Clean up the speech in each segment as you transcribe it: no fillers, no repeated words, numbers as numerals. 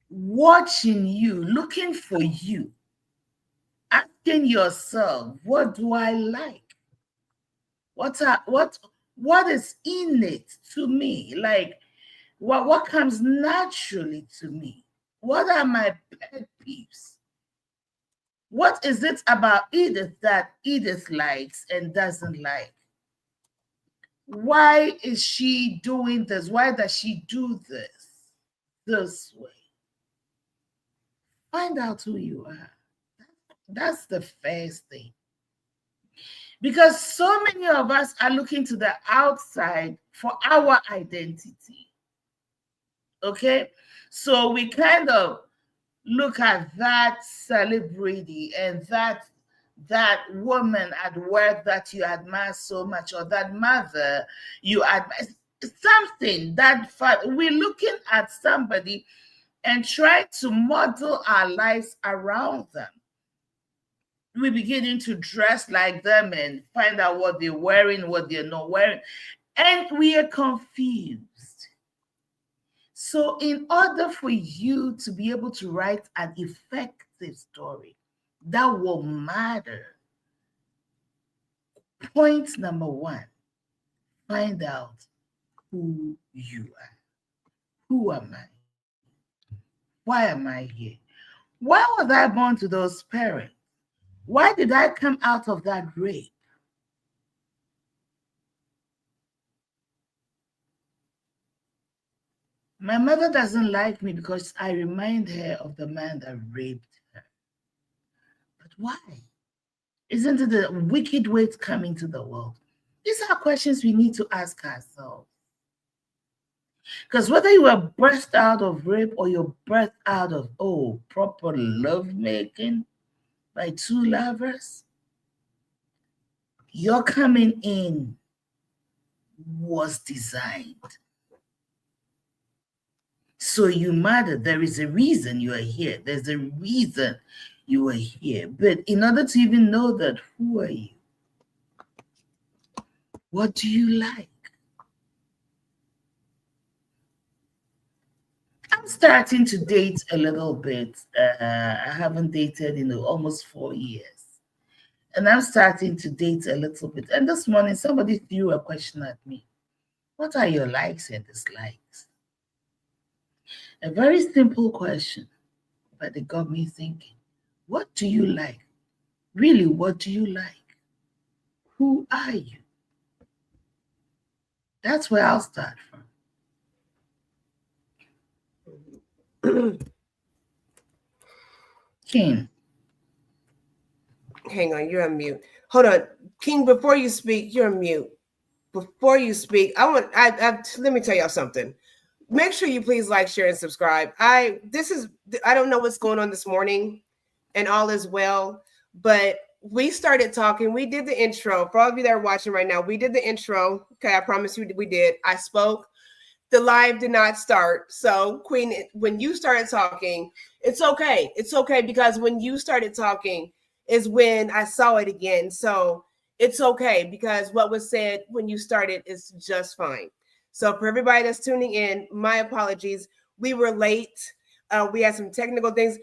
watching you, looking for you, asking yourself, what do I like? What is innate to me? Like what comes naturally to me? What are my pet peeves? What is it about Edith that Edith likes and doesn't like? Why is she doing this? Why does she do this way? Find out who you are. That's the first thing. Because so many of us are looking to the outside for our identity. Okay? So we kind of look at that celebrity and that woman at work that you admire so much, or that mother you admire, something that we're looking at somebody and try to model our lives around them. We're beginning to dress like them and find out what they're wearing, what they're not wearing, and we are confused. So in order for you to be able to write an effective story that will matter, point number one, find out who you are. Who am I? Why am I here? Why was I born to those parents? Why did I come out of that rape? My mother doesn't like me because I remind her of the man that raped her. But why? Isn't it a wicked way to come into the world? These are questions we need to ask ourselves. Because whether you were birthed out of rape or you're birthed out of, proper lovemaking by two lovers, your coming in was designed. So you matter. There is a reason you are here. There's a reason you are here. But in order to even know that, who are you? What do you like? I'm starting to date a little bit. I haven't dated in almost 4 years. And I'm starting to date a little bit. And this morning, somebody threw a question at me. What are your likes and dislikes? A very simple question, but it got me thinking. What do you like? Really, what do you like? Who are you? That's where I'll start from. King. Hang on, you're on mute. Hold on. King, before you speak, you're on mute. Before you speak, let me tell y'all something. Make sure you please like, share, and subscribe. I don't know what's going on this morning, and all is well, but we started talking. We did the intro. For all of you that are watching right now, we did the intro. Okay, I promise you we did. I spoke. The live did not start. So, Queen, when you started talking, it's okay. It's okay, because when you started talking is when I saw it again. So it's okay, because what was said when you started is just fine. So for everybody that's tuning in, my apologies. We were late. We had some technical things,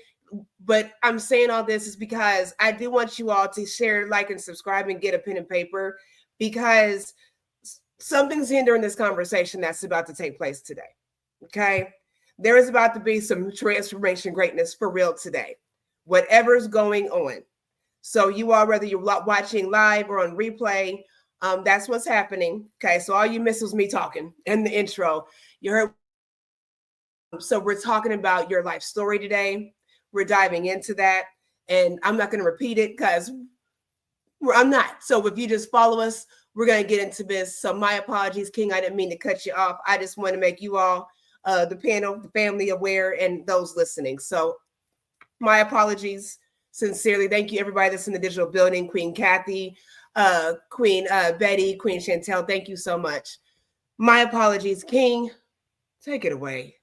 but I'm saying all this is because I do want you all to share, like, and subscribe, and get a pen and paper, because something's hindering this conversation that's about to take place today. Okay? There is about to be some transformation greatness for real today, whatever's going on. So you all, whether you're watching live or on replay, that's what's happening. Okay, so all you missed was me talking in the intro. You heard. So we're talking about your life story today. We're diving into that, and I'm not going to repeat it because I'm not. So if you just follow us, we're going to get into this. So my apologies, King. I didn't mean to cut you off. I just want to make you all, the panel, the family, aware, and those listening. So my apologies. Sincerely, thank you, everybody that's in the digital building. Queen Kathy, Queen Betty, Queen Chantel, thank you so much. My apologies. King, take it away.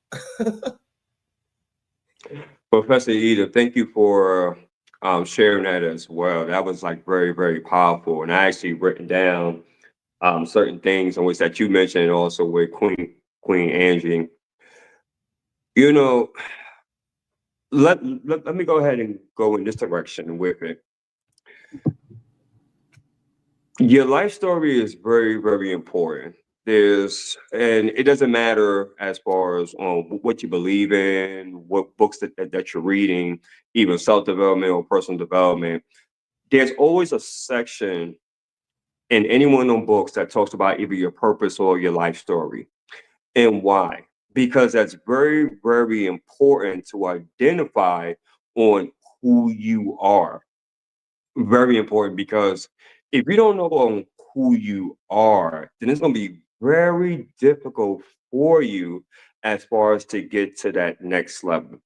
Professor Edith, thank you for sharing that as well. That was like very, very powerful. And I actually written down certain things in which that you mentioned, also with Queen Angie. You know, let me go ahead and go in this direction with it. Your life story is very, very important. And it doesn't matter as far as what you believe in, what books that you're reading, even self-development or personal development. There's always a section in any one of them books that talks about either your purpose or your life story. And why? Because that's very, very important to identify on who you are. Very important, because if you don't know on who you are, then it's going to be very difficult for you as far as to get to that next level.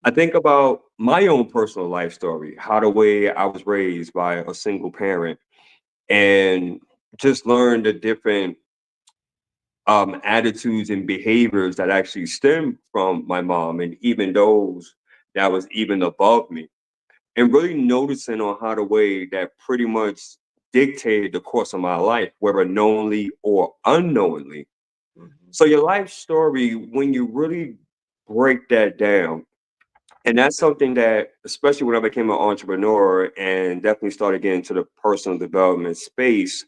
I think about my own personal life story, how the way I was raised by a single parent, and just learned the different attitudes and behaviors that actually stem from my mom, and even those that was even above me, and really noticing on how the way that pretty much dictated the course of my life, whether knowingly or unknowingly. So your life story, when you really break that down, and that's something that, especially when I became an entrepreneur and definitely started getting into the personal development space,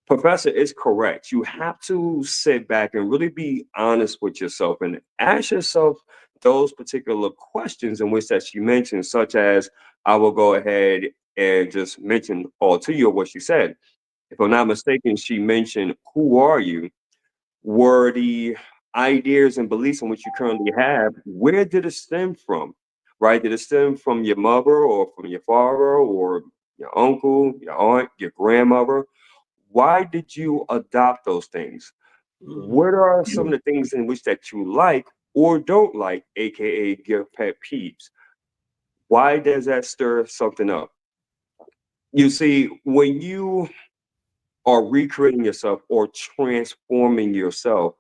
Professor is correct. You have to sit back and really be honest with yourself and ask yourself those particular questions in which that you mentioned, such as, I will go ahead and just mention all to you what she said. If I'm not mistaken, she mentioned, who are you? Were the ideas and beliefs in which you currently have, where did it stem from? Right? Did it stem from your mother or from your father or your uncle, your aunt, your grandmother? Why did you adopt those things? What are some of the things in which that you like or don't like, aka your pet peeves? Why does that stir something up? You see, when you are recreating yourself or transforming yourself,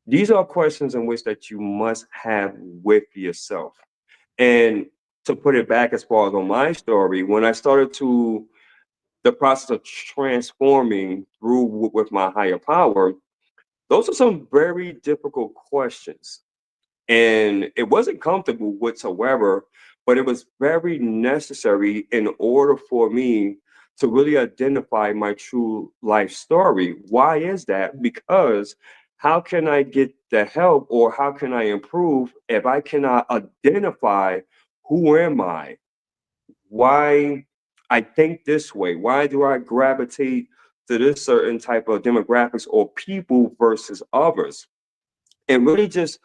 these are questions in which that you must have with yourself. And to put it back as far as on my story, when I started to the process of transforming through with my higher power, those are some very difficult questions. And it wasn't comfortable whatsoever, but it was very necessary in order for me to really identify my true life story. Why is that? Because how can I get the help or how can I improve if I cannot identify who am I? Why I think this way? Why do I gravitate to this certain type of demographics or people versus others? And really just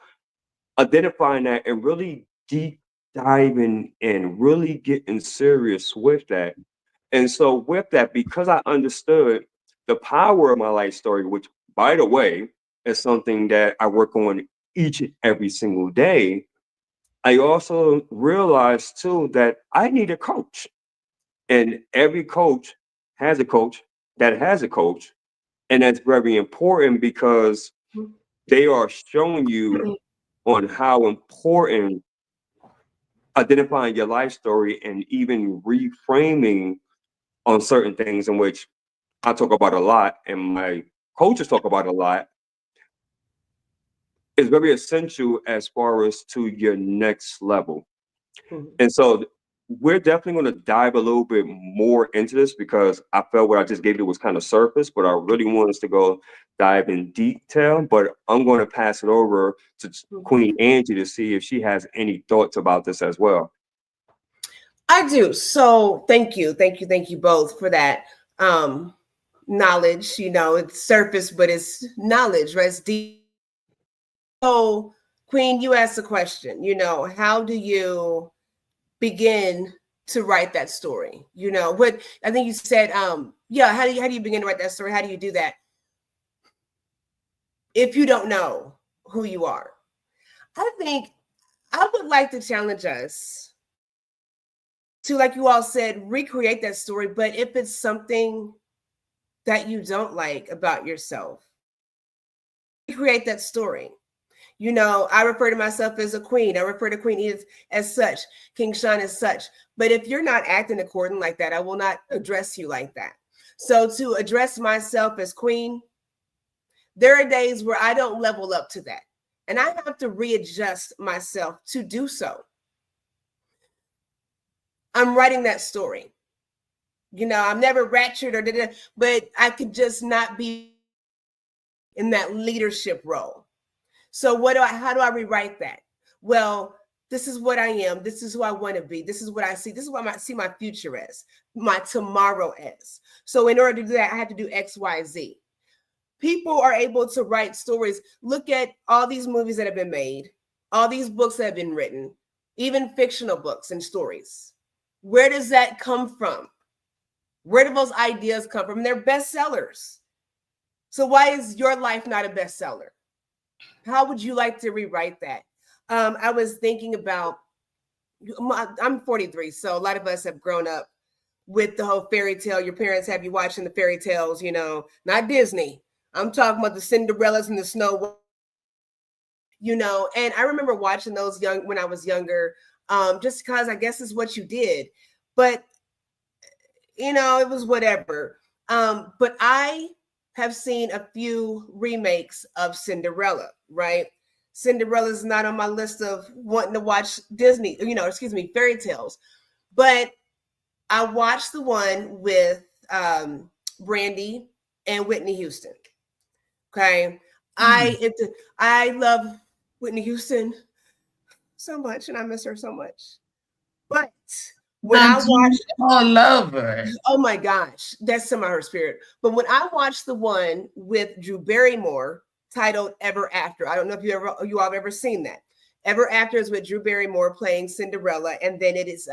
identifying that and really deep diving in, really getting serious with that. And so, with that, because I understood the power of my life story, which, by the way, is something that I work on each and every single day, I also realized too that I need a coach. And every coach has a coach that has a coach. And that's very important because they are showing you on how important identifying your life story and even reframing on certain things in which I talk about a lot and my coaches talk about a lot is very essential as far as to your next level. And so we're definitely going to dive a little bit more into this because I felt what I just gave you was kind of surface, but I really want us to go dive in detail. But I'm going to pass it over to Queen Angie to see if she has any thoughts about this as well. I do. So thank you both for that knowledge. You know, it's surface, but it's knowledge, right? It's deep. So, Queen, you asked a question. You know, how do you begin to write that story? You know, what I think you said. Yeah. How do you begin to write that story? How do you do that if you don't know who you are? I think I would like to challenge us to, like you all said, recreate that story. But if it's something that you don't like about yourself, recreate that story. You know, I refer to myself as a queen. I refer to Queen Edith as such, King Shawn as such. But if you're not acting according like that, I will not address you like that. So to address myself as queen, there are days where I don't level up to that. And I have to readjust myself to do so. I'm writing that story. You know, I'm never ratchet or but I could just not be in that leadership role. So how do I rewrite that? Well, this is what I am. This is who I want to be. This is what I see. This is what I see my future as, my tomorrow as. So in order to do that, I have to do X, Y, Z. People are able to write stories. Look at all these movies that have been made, all these books that have been written, even fictional books and stories. Where does that come from? Where do those ideas come from? They're bestsellers. So why is your life not a bestseller? How would you like to rewrite that? I was thinking about, I'm 43, so a lot of us have grown up with the whole fairy tale. Your parents have you watching the fairy tales, you know, not Disney. I'm talking about the Cinderellas and the Snow White, you know, and I remember watching those when I was younger, just because I guess is what you did. But, you know, it was whatever. But I have seen a few remakes of Cinderella, right? Cinderella's not on my list of wanting to watch Disney, fairy tales. But I watched the one with Brandy and Whitney Houston. Okay. I love Whitney Houston so much, and I miss her so much. But when I watched all over, oh my gosh, that's some of her spirit. But when I watched the one with Drew Barrymore titled Ever After, I don't know if you all have ever seen that. Ever After is with Drew Barrymore playing Cinderella, and then it is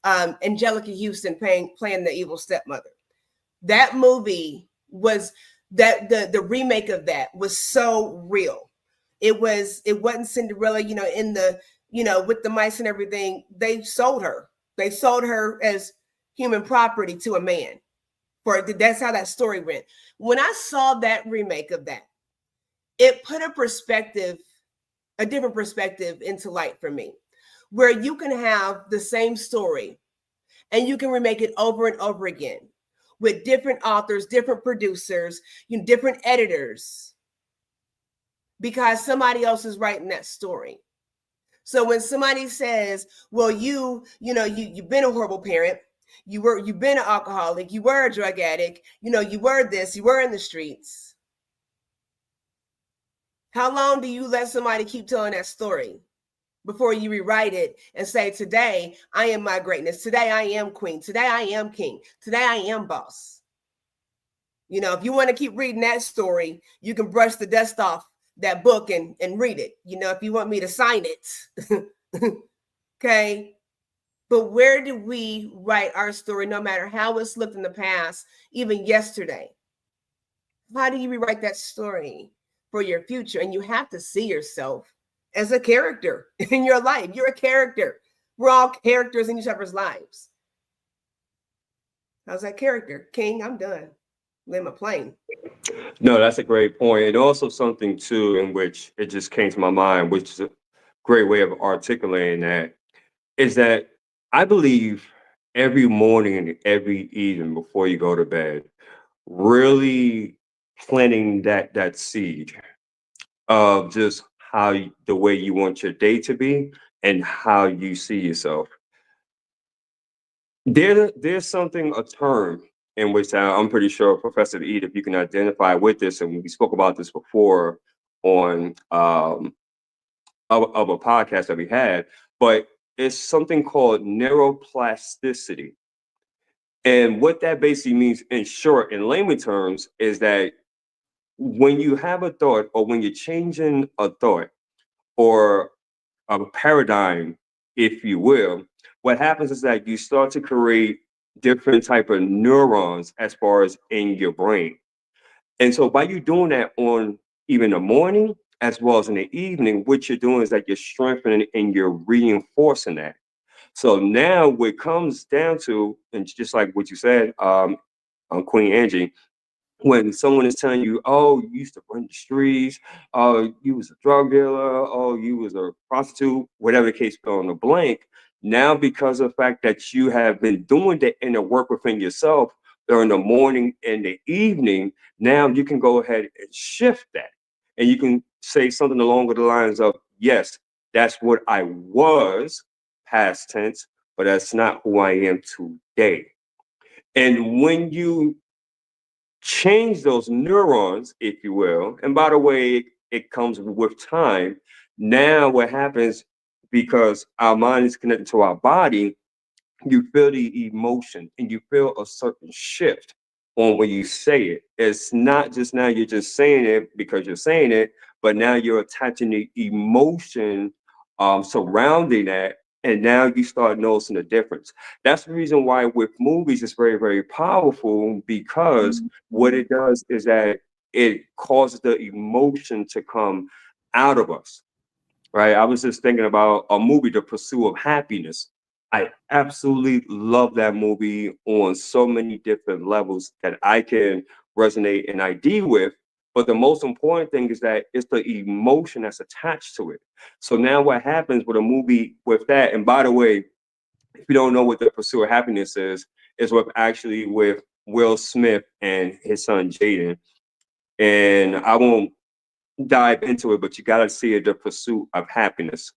Angelica Houston playing the evil stepmother. That movie was the remake of that was so real. It wasn't Cinderella, you know, in the, you know, with the mice and everything. They sold her as human property to a man. That's how that story went. When I saw that remake of that, it put a different perspective into light for me, where you can have the same story and you can remake it over and over again with different authors, different producers, different editors, because somebody else is writing that story. So when somebody says, well, you've been a horrible parent, you've been an alcoholic, you were a drug addict, you were this, you were in the streets. How long do you let somebody keep telling that story before you rewrite it and say, today I am my greatness, today I am queen, today I am king, today I am boss? You know, if you want to keep reading that story, you can brush the dust off that book and read it. You know, if you want me to sign it. Okay. But where do we write our story, no matter how it's looked in the past, even yesterday? How do you rewrite that story for your future? And you have to see yourself as a character in your life. You're a character. We're all characters in each other's lives. How's that character? King, I'm done. Land my plane. No, that's a great point. And also something too, in which it just came to my mind, which is a great way of articulating that, is that I believe every morning and every evening before you go to bed, really planting that seed of just the way you want your day to be and how you see yourself. There's something, a term in which I'm pretty sure Professor Edith, you can identify with this, and we spoke about this before on of a podcast that we had, but it's something called neuroplasticity. And what that basically means, in short, in layman terms, is that when you have a thought, or when you're changing a thought or a paradigm, if you will, what happens is that you start to create different type of neurons as far as in your brain. And so by you doing that on even the morning as well as in the evening, what you're doing is that you're strengthening and you're reinforcing that. So now what it comes down to, and just like what you said, Queen Angie, when someone is telling you, oh, you used to run the streets, oh, you was a drug dealer, oh, you was a prostitute, whatever the case, fill in the blank. Now, because of the fact that you have been doing the inner work within yourself during the morning and the evening, now you can go ahead and shift that. And you can say something along the lines of, yes, that's what I was, past tense, but that's not who I am today. And when you change those neurons, if you will, and by the way, it comes with time. Now, what happens, because our mind is connected to our body, you feel the emotion and you feel a certain shift on when you say it. It's not just now you're just saying it because you're saying it, but now you're attaching the emotion surrounding that. And now you start noticing the difference. That's the reason why with movies it's very, very powerful, because what it does is that it causes the emotion to come out of us. Right. I was just thinking about a movie, The Pursuit of Happiness. I absolutely love that movie on so many different levels that I can resonate and ID with. But the most important thing is that it's the emotion that's attached to it. So now what happens with a movie with that, and by the way, if you don't know what The Pursuit of Happiness is with actually with Will Smith and his son Jaden. And I won't dive into it, but you got to see it, The Pursuit of Happiness.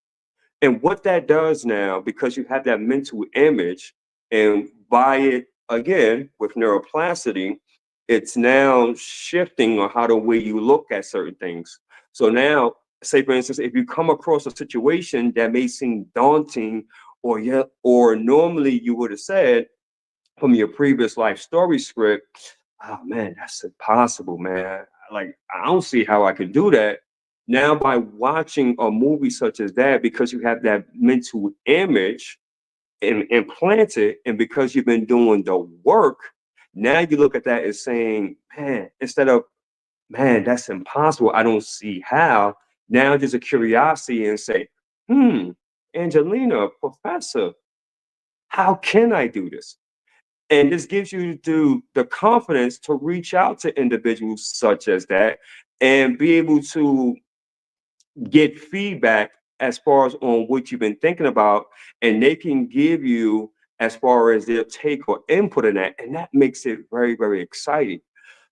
And what that does now, because you have that mental image, and by it again with neuroplasticity, it's now shifting on how the way you look at certain things. So now, say for instance, if you come across a situation that may seem daunting, or yeah, or normally you would have said from your previous life story script, oh man, that's impossible, man. Like, I don't see how I could do that. Now, by watching a movie such as that, because you have that mental image implanted, and because you've been doing the work, now you look at that as saying, man, instead of, man, that's impossible, I don't see how. Now there's a curiosity and say, Angelina, professor, how can I do this? And this gives you the confidence to reach out to individuals such as that and be able to get feedback as far as on what you've been thinking about, and they can give you as far as their take or input in that, and that makes it very, very exciting.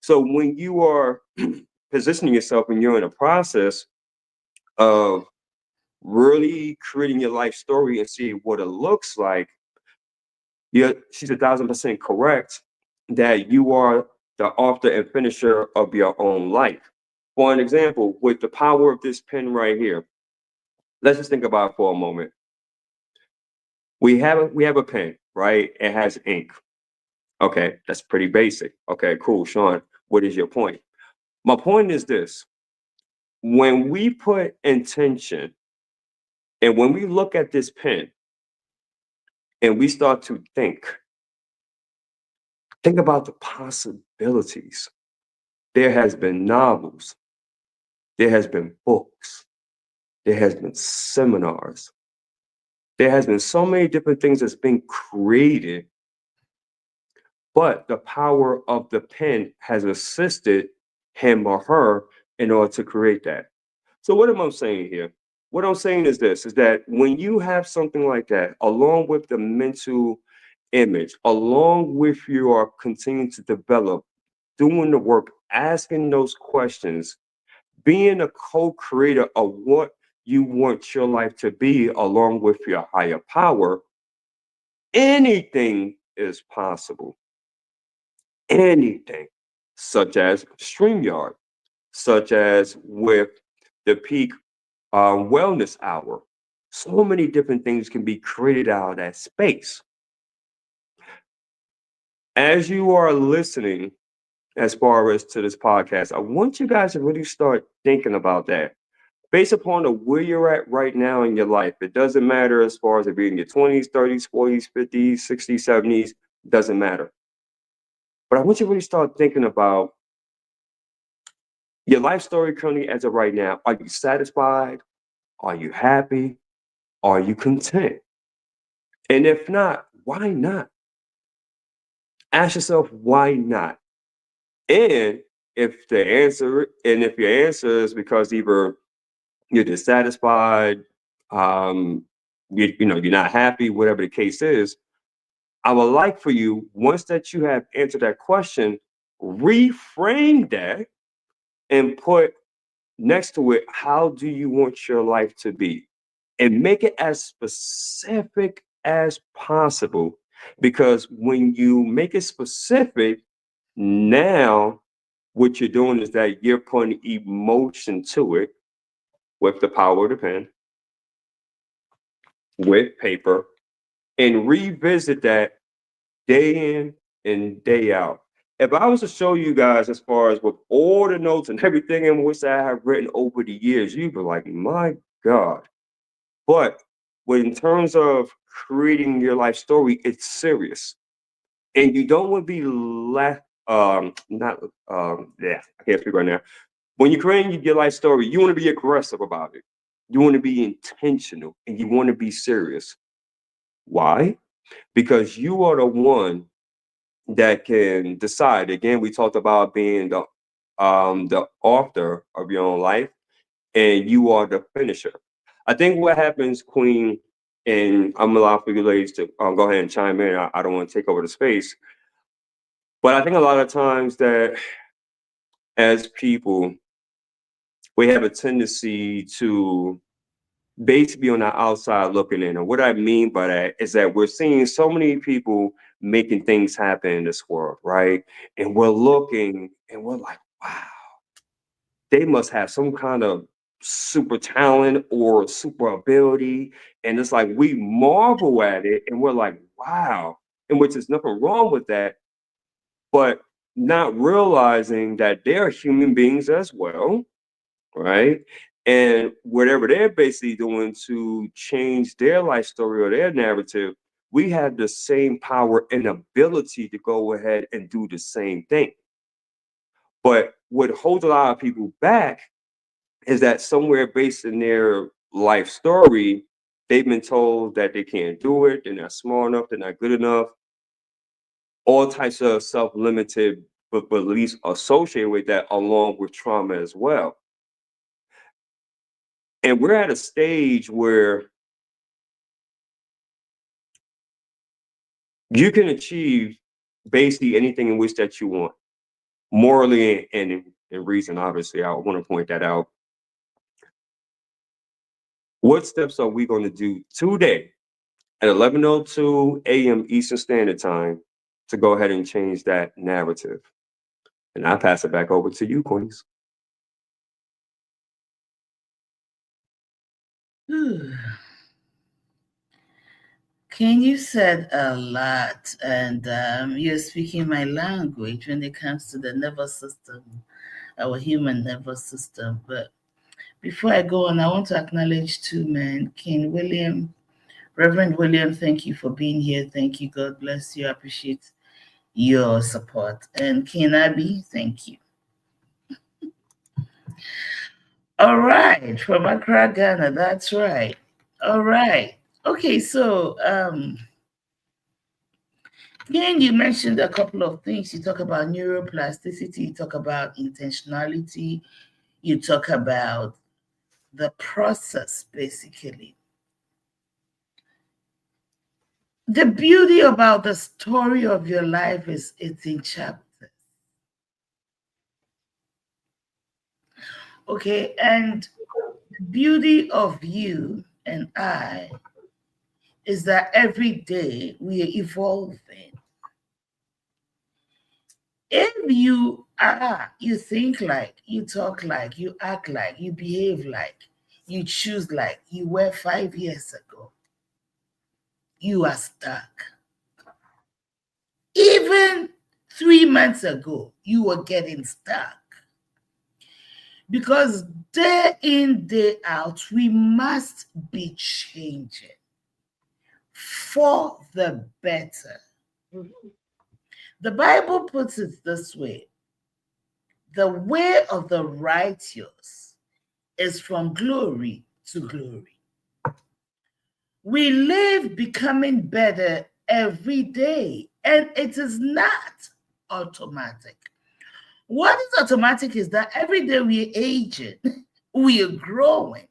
So when you are positioning yourself and you're in a process of really creating your life story and see what it looks like, yeah, she's 1,000% correct that you are the author and finisher of your own life. For an example, with the power of this pen right here, let's just think about it for a moment. We have a pen, right? It has ink. Okay, that's pretty basic. Okay, cool. Shawn, what is your point? My point is this: when we put intention and when we look at this pen and we start to think about the possibilities. There has been novels, there has been books, there has been seminars, there has been so many different things that's been created, but the power of the pen has assisted him or her in order to create that. So what am I saying here? What I'm saying is this, is that when you have something like that, along with the mental image, along with your continuing to develop, doing the work, asking those questions, being a co-creator of what you want your life to be along with your higher power, anything is possible. Anything, such as StreamYard, such as with the peak wellness hour. So many different things can be created out of that space. As you are listening, as far as to this podcast, I want you guys to really start thinking about that. Based upon where you're at right now in your life, it doesn't matter as far as if you're in your 20s, 30s, 40s, 50s, 60s, 70s, doesn't matter. But I want you to really start thinking about your life story currently as of right now. Are you satisfied? Are you happy? Are you content? And if not, why not? Ask yourself, why not? And if your answer is because either you're dissatisfied, um, you're not happy, whatever the case is, I would like for you, once that you have answered that question, reframe that and put next to it, how do you want your life to be? And make it as specific as possible. Because when you make it specific, now what you're doing is that you're putting emotion to it with the power of the pen, with paper, and revisit that day in and day out. If I was to show you guys as far as with all the notes and everything in which I have written over the years, you'd be like, my God. But when in terms of creating your life story, it's serious. And you don't want to be left not yeah, I can't speak right now. When you're creating your life story, you want to be aggressive about it. You want to be intentional and you want to be serious. Why? Because you are the one that can decide. Again, we talked about being the author of your own life, and you are the finisher. I think what happens, Queen, and I'm gonna allow for you ladies to go ahead and chime in. I don't want to take over the space, but I think a lot of times that as people, we have a tendency to basically on the outside looking in. And what I mean by that is that we're seeing so many people making things happen in this world, right? And we're looking and we're like, wow, they must have some kind of super talent or super ability. And it's like we marvel at it and we're like, wow. And which is nothing wrong with that, but not realizing that they're human beings as well, right? And whatever they're basically doing to change their life story or their narrative, we have the same power and ability to go ahead and do the same thing. But what holds a lot of people back is that somewhere based in their life story, they've been told that they can't do it, they're not smart enough, they're not good enough, all types of self-limited beliefs associated with that, along with trauma as well. And we're at a stage where you can achieve basically anything in which that you want, morally and in reason. Obviously, I want to point that out. What steps are we going to do today at 11:02 a.m. Eastern Standard Time to go ahead and change that narrative? And I pass it back over to you, Queens. Ken, you said a lot, and you're speaking my language when it comes to the nervous system, our human nervous system. But before I go on, I want to acknowledge two men, Ken William, Reverend William. Thank you for being here. Thank you. God bless you. I appreciate your support. And Ken Abby, thank you. All right, from Accra, Ghana. That's right. All right. Okay, so again, you mentioned a couple of things. You talk about neuroplasticity, you talk about intentionality, you talk about the process, basically. The beauty about the story of your life is it's in chapters. Okay, and the beauty of you and I is that every day we are evolving. If you are, you think like, you talk like, you act like, you behave like, you choose like you were 5 years ago, you are stuck. Even 3 months ago, you were getting stuck. Because day in, day out, we must be changing for the better. The Bible puts it this way: the way of the righteous is from glory to glory. We live becoming better every day, and it is not automatic. What is automatic is that every day we are aging, we are growing,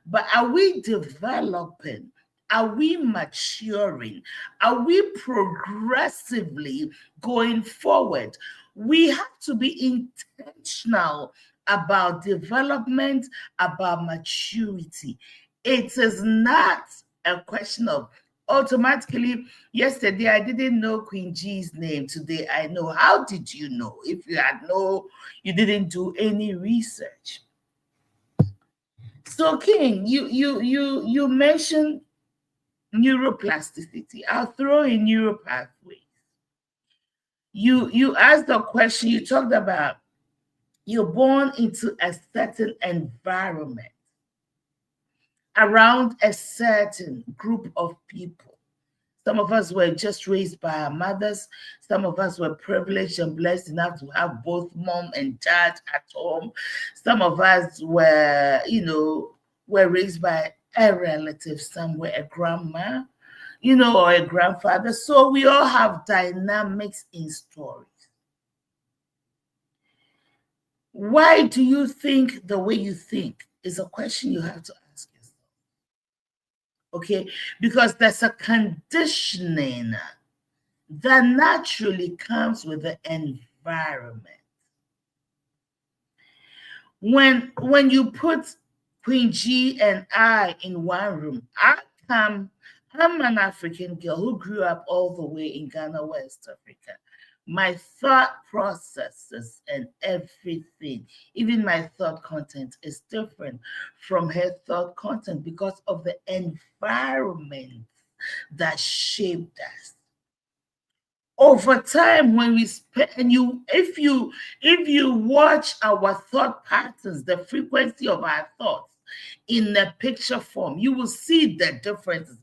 but are we developing? Are we maturing? Are we progressively going forward? We have to be intentional about development, about maturity. It is not a question of, automatically, yesterday I didn't know Queen G's name. Today I know. How did you know? If you didn't do any research. So King, you mentioned neuroplasticity. I'll throw in neuropathways. You asked the question, you talked about you're born into a certain environment around a certain group of people. Some of us were just raised by our mothers. Some of us were privileged and blessed enough to have both mom and dad at home. Some of us were raised by a relative, somewhere, a grandma, or a grandfather. So we all have dynamics in stories. Why do you think the way you think is a question you have to ask yourself? Okay, because there's a conditioning that naturally comes with the environment. When you put Queen G and I in one room, I'm an African girl who grew up all the way in Ghana, West Africa. My thought processes and everything, even my thought content, is different from her thought content because of the environment that shaped us. Over time, when we spend, if you watch our thought patterns, the frequency of our thoughts in the picture form, you will see the differences.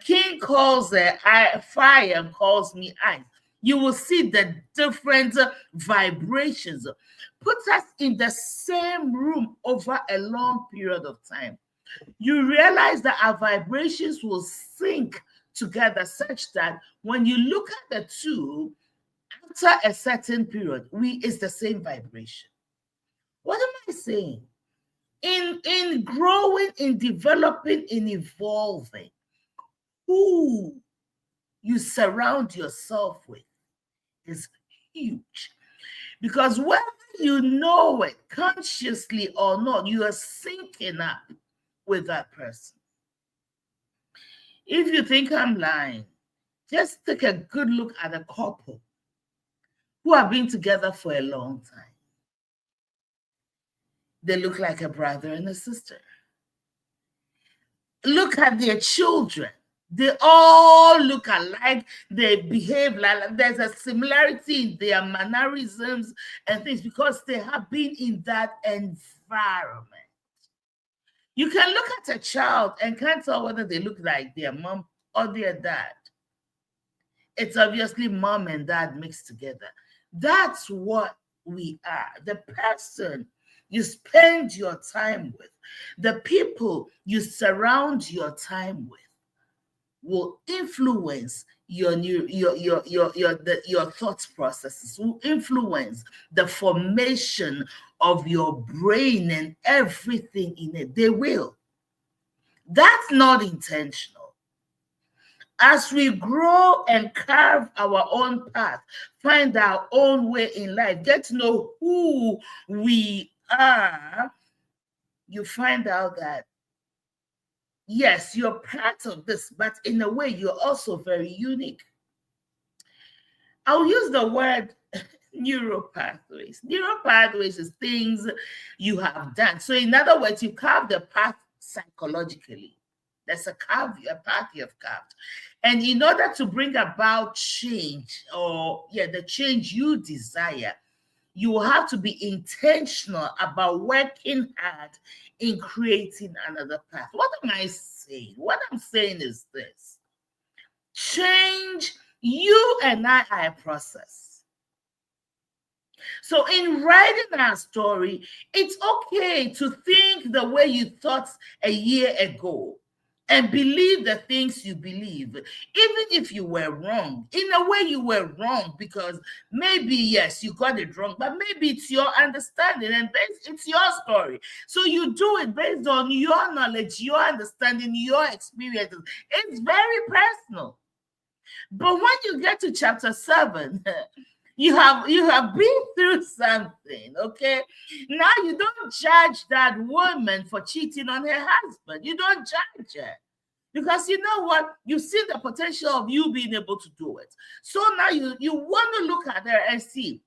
King calls fire and calls me ice. You will see the different vibrations. Put us in the same room over a long period of time. You realize that our vibrations will sync together such that when you look at the two, after a certain period, it's the same vibration. What am I saying? In growing, in developing, in evolving, who you surround yourself with is huge. Because whether you know it consciously or not, you are syncing up with that person. If you think I'm lying, just take a good look at a couple who have been together for a long time. They look like a brother and a sister. Look at their children. They all look alike. They behave like there's a similarity in their mannerisms and things because they have been in that environment. You can look at a child and can't tell whether they look like their mom or their dad. It's obviously mom and dad mixed together. That's what we are. The person you spend your time with, the people you surround your time with, will influence your thought processes, will influence the formation of your brain and everything in it. They will. That's not intentional. As we grow and carve our own path, find our own way in life, get to know who we are, you find out that yes, you're part of this, but in a way, you're also very unique. I'll use the word neuropathways. Neuropathways is things you have done. So in other words, you carve the path psychologically. There's a path you have carved. And in order to bring about change, the change you desire, you will have to be intentional about working hard in creating another path. What am I saying? What I'm saying is this. Change, you and I are a process. So in writing our story, it's okay to think the way you thought a year ago and believe the things you believe, even if you were wrong. In a way, you were wrong because maybe, yes, you got it wrong, but maybe it's your understanding and it's your story. So you do it based on your knowledge, your understanding, your experiences. It's very personal. But when you get to chapter 7, you have been through something, okay? Now you don't judge that woman for cheating on her husband. You don't judge her. Because you know what? You see the potential of you being able to do it. So now you want to look at her and see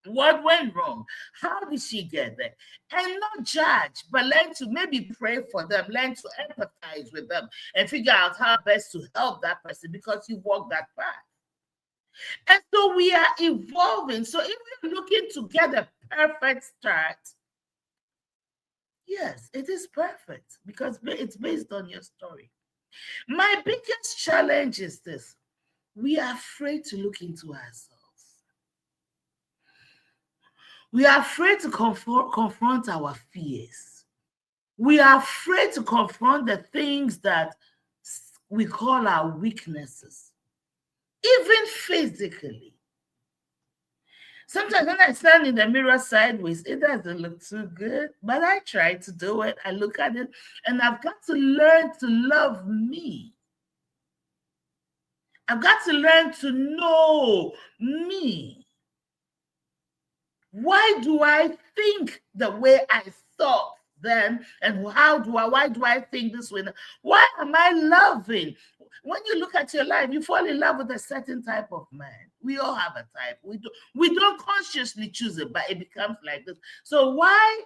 what went wrong. How did she get there? And not judge, but learn to maybe pray for them, learn to empathize with them, and figure out how best to help that person because you walked that path. And so we are evolving. So if we're looking to get a perfect start, yes, it is perfect because it's based on your story. My biggest challenge is this: we are afraid to look into ourselves. We are afraid to confront our fears. We are afraid to confront the things that we call our weaknesses, even physically. Sometimes when I stand in the mirror sideways, it doesn't look too good, but I try to do it. I look at it, and I've got to learn to love me. I've got to learn to know me. Why do I think the way I thought then? And why do I think this way now? Why am I loving? When you look at your life, you fall in love with a certain type of man. We all have a type. We don't consciously choose it, but it becomes like this. So why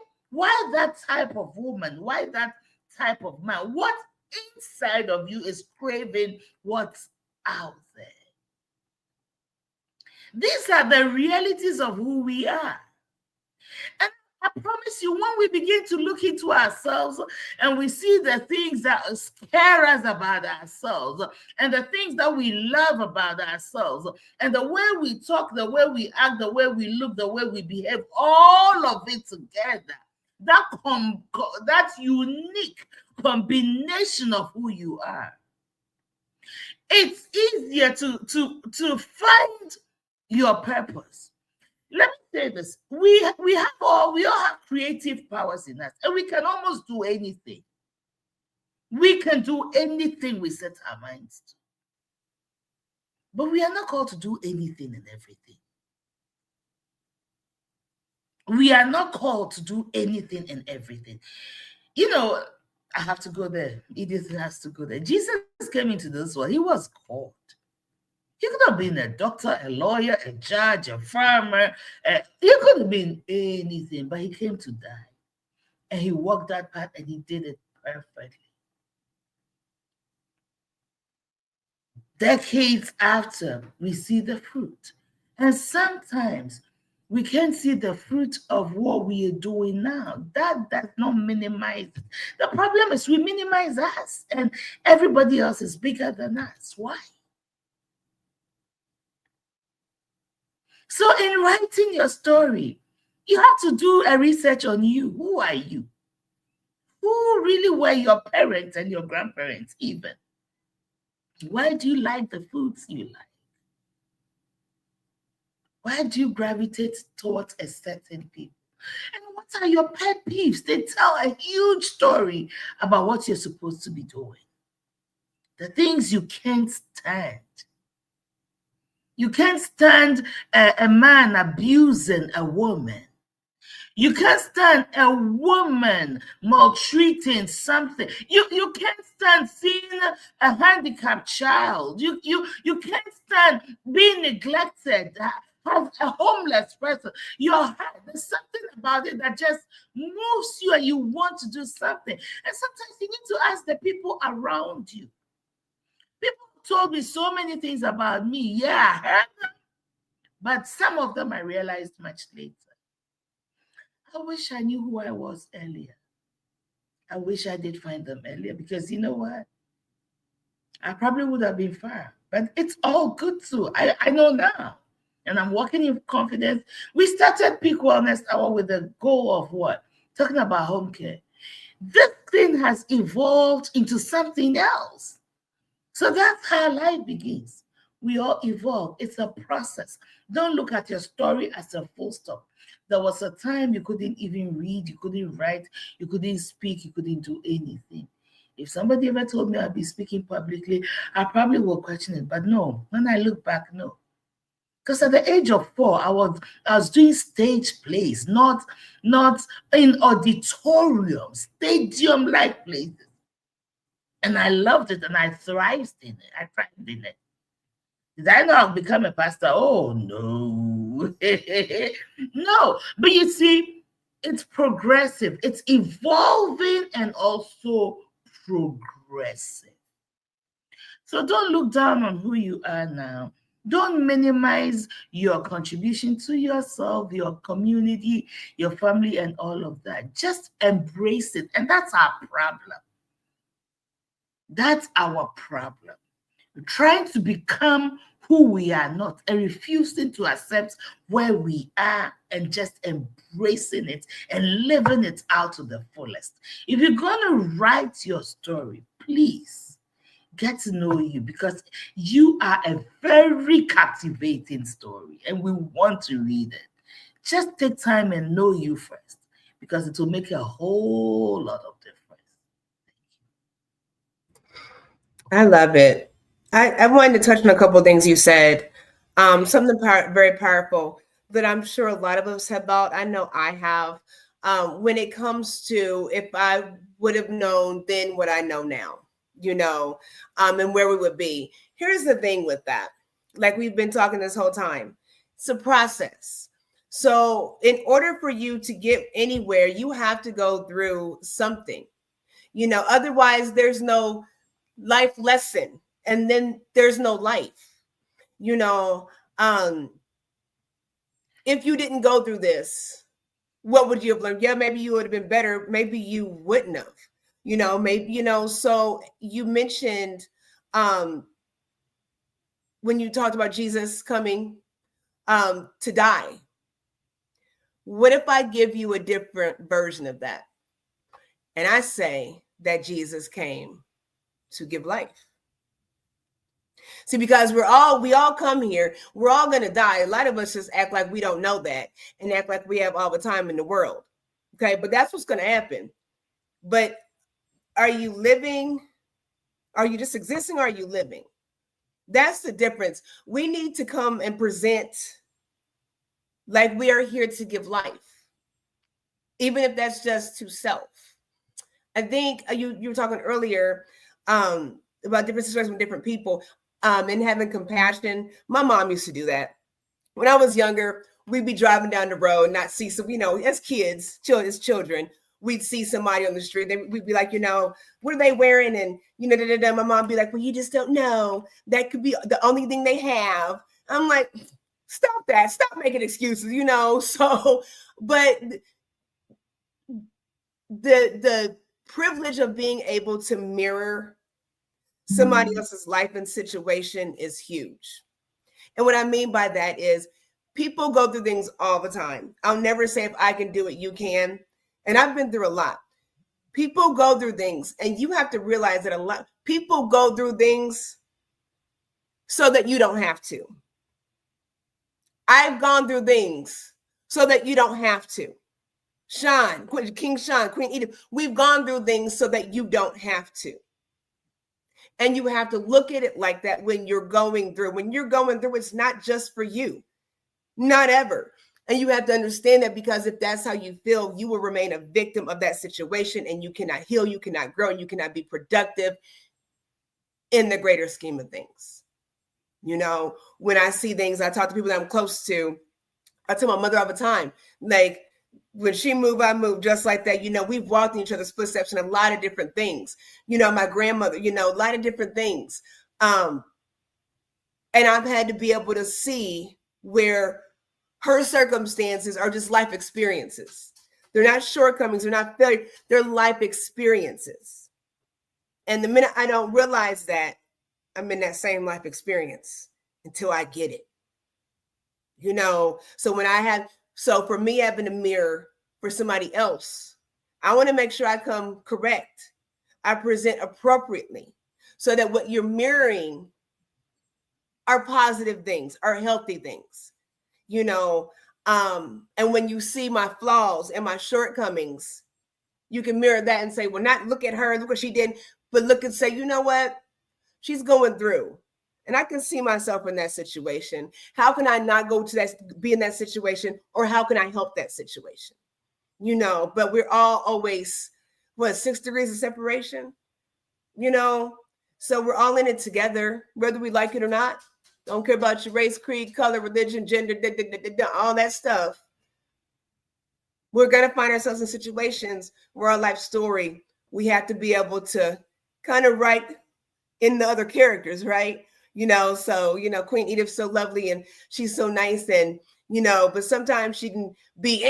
that type of woman? Why that type of man? What inside of you is craving what's out there? These are the realities of who we are. And I promise you, when we begin to look into ourselves and we see the things that scare us about ourselves and the things that we love about ourselves and the way we talk, the way we act, the way we look, the way we behave, all of it together, that unique combination of who you are, it's easier to find your purpose. Let me say this: we all have creative powers in us, and we can almost do anything. We can do anything we set our minds to, but we are not called to do anything and everything. We are not called to do anything and everything. You know, I have to go there. Edith has to go there. Jesus came into this world. He was called. He could have been a doctor, a lawyer, a judge, a farmer. He could have been anything, but he came to die. And he walked that path and he did it perfectly. Decades after, we see the fruit. And sometimes we can't see the fruit of what we are doing now. That does not minimize it. The problem is we minimize us and everybody else is bigger than us. Why? So in writing your story, you have to do a research on you. Who are you? Who really were your parents and your grandparents even? Why do you like the foods you like? Why do you gravitate towards a certain people? And what are your pet peeves? They tell a huge story about what you're supposed to be doing. The things you can't stand. You can't stand a man abusing a woman. You can't stand a woman maltreating something. You can't stand seeing a handicapped child. You can't stand being neglected, as a homeless person. There's something about it that just moves you and you want to do something. And sometimes you need to ask the people around you. People told me so many things about me. Yeah, I heard them. But some of them I realized much later. I wish I knew who I was earlier. I wish I did find them earlier because you know what? I probably would have been far. But it's all good too. I know now. And I'm walking in confidence. We started Peak Wellness Hour with the goal of what? Talking about home care. This thing has evolved into something else. So that's how life begins. We all evolve. It's a process. Don't look at your story as a full stop. There was a time you couldn't even read, you couldn't write, you couldn't speak, you couldn't do anything. If somebody ever told me I'd be speaking publicly, I probably would question it. But no, when I look back, no. Because at the age of 4, I was doing stage plays, not in auditoriums, stadium-like places. And what are your pet peeves? They tell a huge story about what you're supposed to be doing. The things you can't stand. You can't stand a man abusing a woman. You can't stand a woman maltreating something. You can't stand being neglected, as a homeless person. You can't stand And I loved it and I thrived in it. I thrived in it. Did I not become a pastor? Oh, no. No. But you see, it's progressive, it's evolving and also progressive. So don't look down on who you are now. Don't minimize your contribution to yourself, your community, your family, and all of that. Just embrace it. And that's our problem. That's our problem. We're trying to become who we are not and refusing to accept where we are and just embracing it and living it out to the fullest. If you're going to write your story, please get to know you, because you are a very captivating story and we want to read it. Just take time and know you first, because it will make a whole lot of difference. I love it. I wanted to touch on a couple of things you said. Something very powerful that I'm sure a lot of us have thought. I know I have. When it comes to if I would have known then what I know now, and where we would be. Here's the thing with that. Like we've been talking this whole time, it's a process. So in order for you to get anywhere, you have to go through something, otherwise there's no life lesson, and then there's no life. If you didn't go through this, what would you have learned? Yeah, maybe you would have been better, maybe you wouldn't have, maybe, so you mentioned when you talked about Jesus coming to die. What if I give you a different version of that? And I say that Jesus came to give life. See, because we all come here, we're all going to die. A lot of us just act like we don't know that and act like we have all the time in the world. Okay, but that's what's going to happen. But are you living? Are you just existing? Or are you living? That's the difference. We need to come and present like we are here to give life, even if that's just to self. I think you were talking earlier about different situations with different people and having compassion. My mom used to do that. When I was younger, we'd be driving down the road and not see some, as kids, as children, we'd see somebody on the street. We'd be like, what are they wearing? And, my mom would be like, well, you just don't know. That could be the only thing they have. I'm like, stop that. Stop making excuses, So, but the privilege of being able to mirror somebody else's life and situation is huge. And what I mean by that is people go through things all the time. I'll never say if I can do it, you can. And I've been through a lot. People go through things, and you have to realize that a lot people go through things so that you don't have to. I've gone through things so that you don't have to. Shawn, King Shawn, Queen Edith, we've gone through things so that you don't have to. And you have to look at it like that when you're going through. When you're going through, it's not just for you. Not ever. And you have to understand that, because if that's how you feel, you will remain a victim of that situation, and you cannot heal, you cannot grow, and you cannot be productive in the greater scheme of things. When I see things, I talk to people that I'm close to. I tell my mother all the time, like, when she moved, I moved just like that. We've walked in each other's footsteps in a lot of different things. My grandmother, a lot of different things. And I've had to be able to see where her circumstances are just life experiences. They're not shortcomings. They're not failure. They're life experiences. And the minute I don't realize that, I'm in that same life experience until I get it. So for me, having a mirror for somebody else, I want to make sure I come correct. I present appropriately so that what you're mirroring are positive things, are healthy things, and when you see my flaws and my shortcomings, you can mirror that and say, well, not look at her, look what she did, but look and say, you know what? She's going through. And I can see myself in that situation. How can I not be in that situation? Or how can I help that situation? But we're all always, 6 degrees of separation? you know. So we're all in it together, whether we like it or not. Don't care about your race, creed, color, religion, gender, all that stuff. We're going to find ourselves in situations where our life story, we have to be able to kind of write in the other characters, right? So, Queen Edith's so lovely and she's so nice and, but sometimes she can be,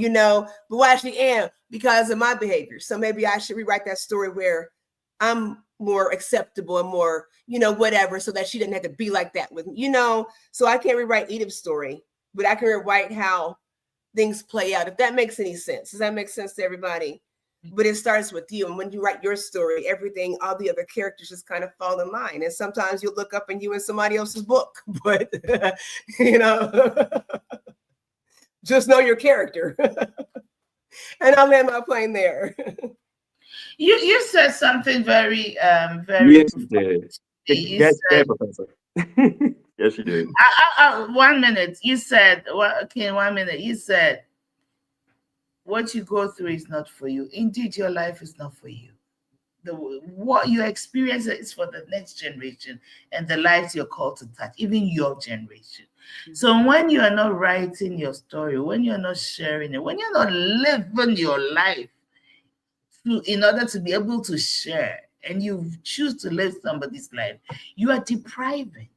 but why she because of my behavior. So maybe I should rewrite that story where I'm more acceptable and more, whatever, so that she doesn't have to be like that with me, so I can't rewrite Edith's story, but I can rewrite how things play out, if that makes any sense. Does that make sense to everybody? But it starts with you. And when you write your story, everything, all the other characters just kind of fall in line. And sometimes you'll look up and you in somebody else's book, but just know your character. And I'll land my plane there. You said something very very. Yes, you did. You said, Professor. Yes, you did. 1 minute. You said, well, okay, 1 minute. You said, what you go through is not for you. Indeed, your life is not for you. What you experience is for the next generation and the lives you're called to touch, even your generation. So when you are not writing your story, when you're not sharing it, when you're not living your life in order to be able to share, and you choose to live somebody's life, you are depriving.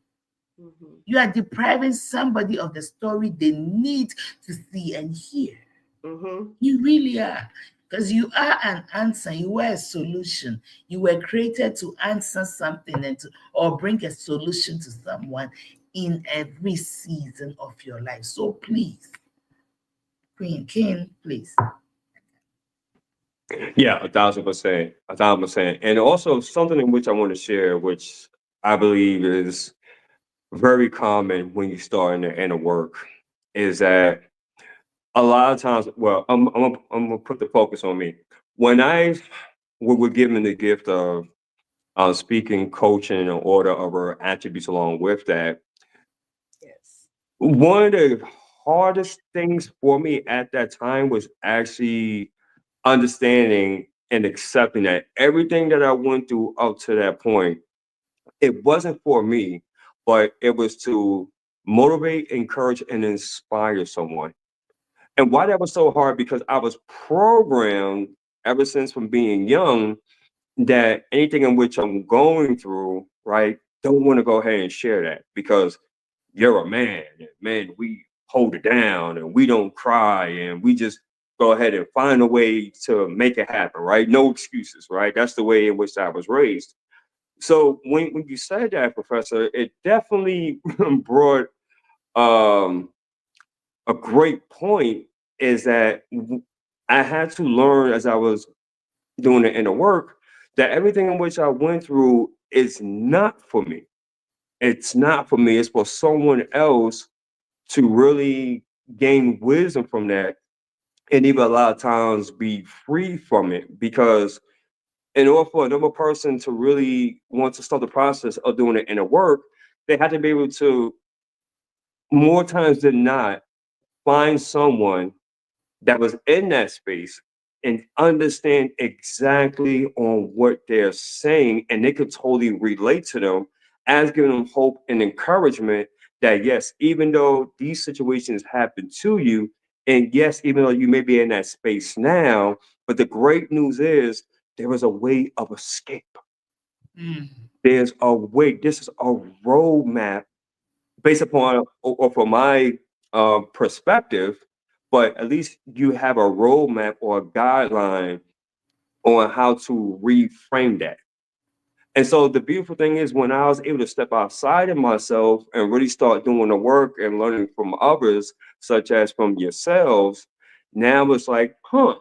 Mm-hmm. You are depriving somebody of the story they need to see and hear. Mm-hmm. You really are. Because you are an answer, you are a solution. You were created to answer something or bring a solution to someone in every season of your life. So please, Queen King, please. Yeah, 1,000%, 1,000%. And also something in which I want to share, which I believe is very common when you start in the inner work, is that a lot of times, well, I'm gonna put the focus on me. When we were given the gift of speaking, coaching, and order of our attributes along with that, yes, one of the hardest things for me at that time was actually understanding and accepting that everything that I went through up to that point, it wasn't for me, but it was to motivate, encourage, and inspire someone. And why that was so hard, because I was programmed ever since from being young that anything in which I'm going through, right, don't want to go ahead and share that because you're a man. And man, we hold it down and we don't cry and we just go ahead and find a way to make it happen, right? No excuses, right? That's the way in which I was raised. So when you said that, Professor, it definitely brought um, a great point, is that I had to learn as I was doing the inner work that everything in which I went through is not for me. It's not for me. It's for someone else to really gain wisdom from that, and even a lot of times be free from it. Because in order for another person to really want to start the process of doing the inner work, they have to be able to, more times than not, find someone that was in that space and understand exactly on what they're saying, and they could totally relate to them, as giving them hope and encouragement that yes, even though these situations happen to you, and yes, even though you may be in that space now, but the great news is there is a way of escape. Mm. There's a way. This is a roadmap based upon, or from my perspective, but at least you have a roadmap or a guideline on how to reframe that. And so the beautiful thing is, when I was able to step outside of myself and really start doing the work and learning from others, such as from yourselves, now it's like, huh,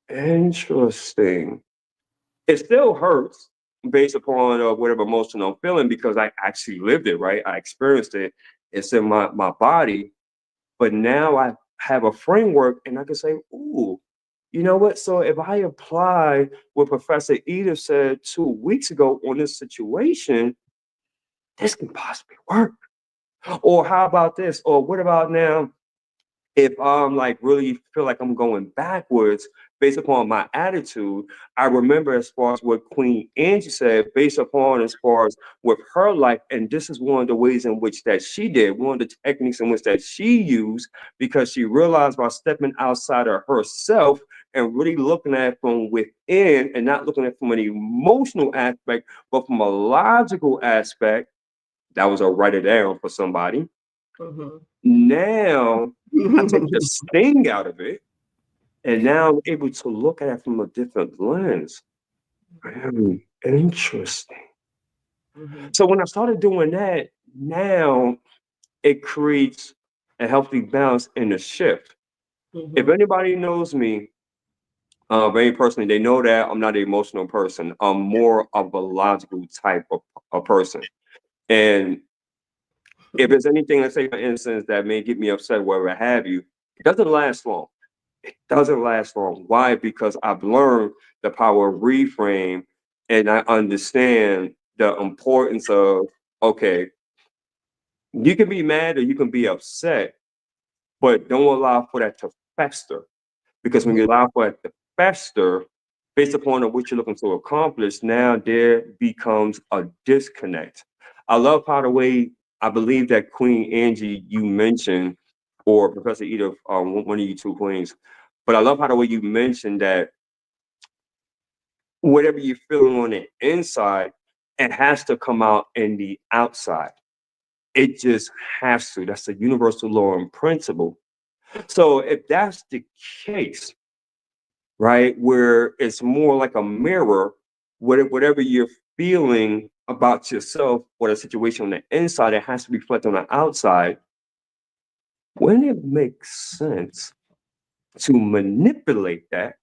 interesting. It still hurts based upon whatever emotion I'm feeling, because I actually lived it, right? I experienced it. It's in my body. But now I have a framework and I can say, ooh, you know what? So if I apply what Professor Edith said 2 weeks ago on this situation, this can possibly work. Or how about this? Or what about now if I'm like really feel like I'm going backwards? based upon my attitude. I remember as far as what Queen Angie said, based upon as far as with her life, and this is one of the ways in which that she did, one of the techniques in which that she used, because she realized by stepping outside of herself and really looking at it from within and not looking at it from an emotional aspect, but from a logical aspect. That was a write it down for somebody. Now I took the sting out of it, and now I'm able to look at it from a different lens. Very interesting. So when I started doing that, now it creates a healthy balance in the shift. If anybody knows me very personally, they know that I'm not an emotional person. I'm more of a logical type of a person. And if there's anything, let's say for instance, that may get me upset, whatever have you, it doesn't last long. It doesn't last long. Why? Because I've learned the power of reframe, and I understand the importance of, okay, you can be mad or you can be upset, but don't allow for that to fester. Because when you allow for it to fester, based upon what you're looking to accomplish, now there becomes a disconnect. I love how the way I believe that Queen Angie you mentioned, or Professor Edith, one of you two queens, but I love how the way you mentioned that whatever you're feeling on the inside, it has to come out in the outside. It just has to. That's a universal law and principle. So if that's the case, right, where it's more like a mirror, whatever you're feeling about yourself or the situation on the inside, it has to reflect on the outside. When it makes sense to manipulate that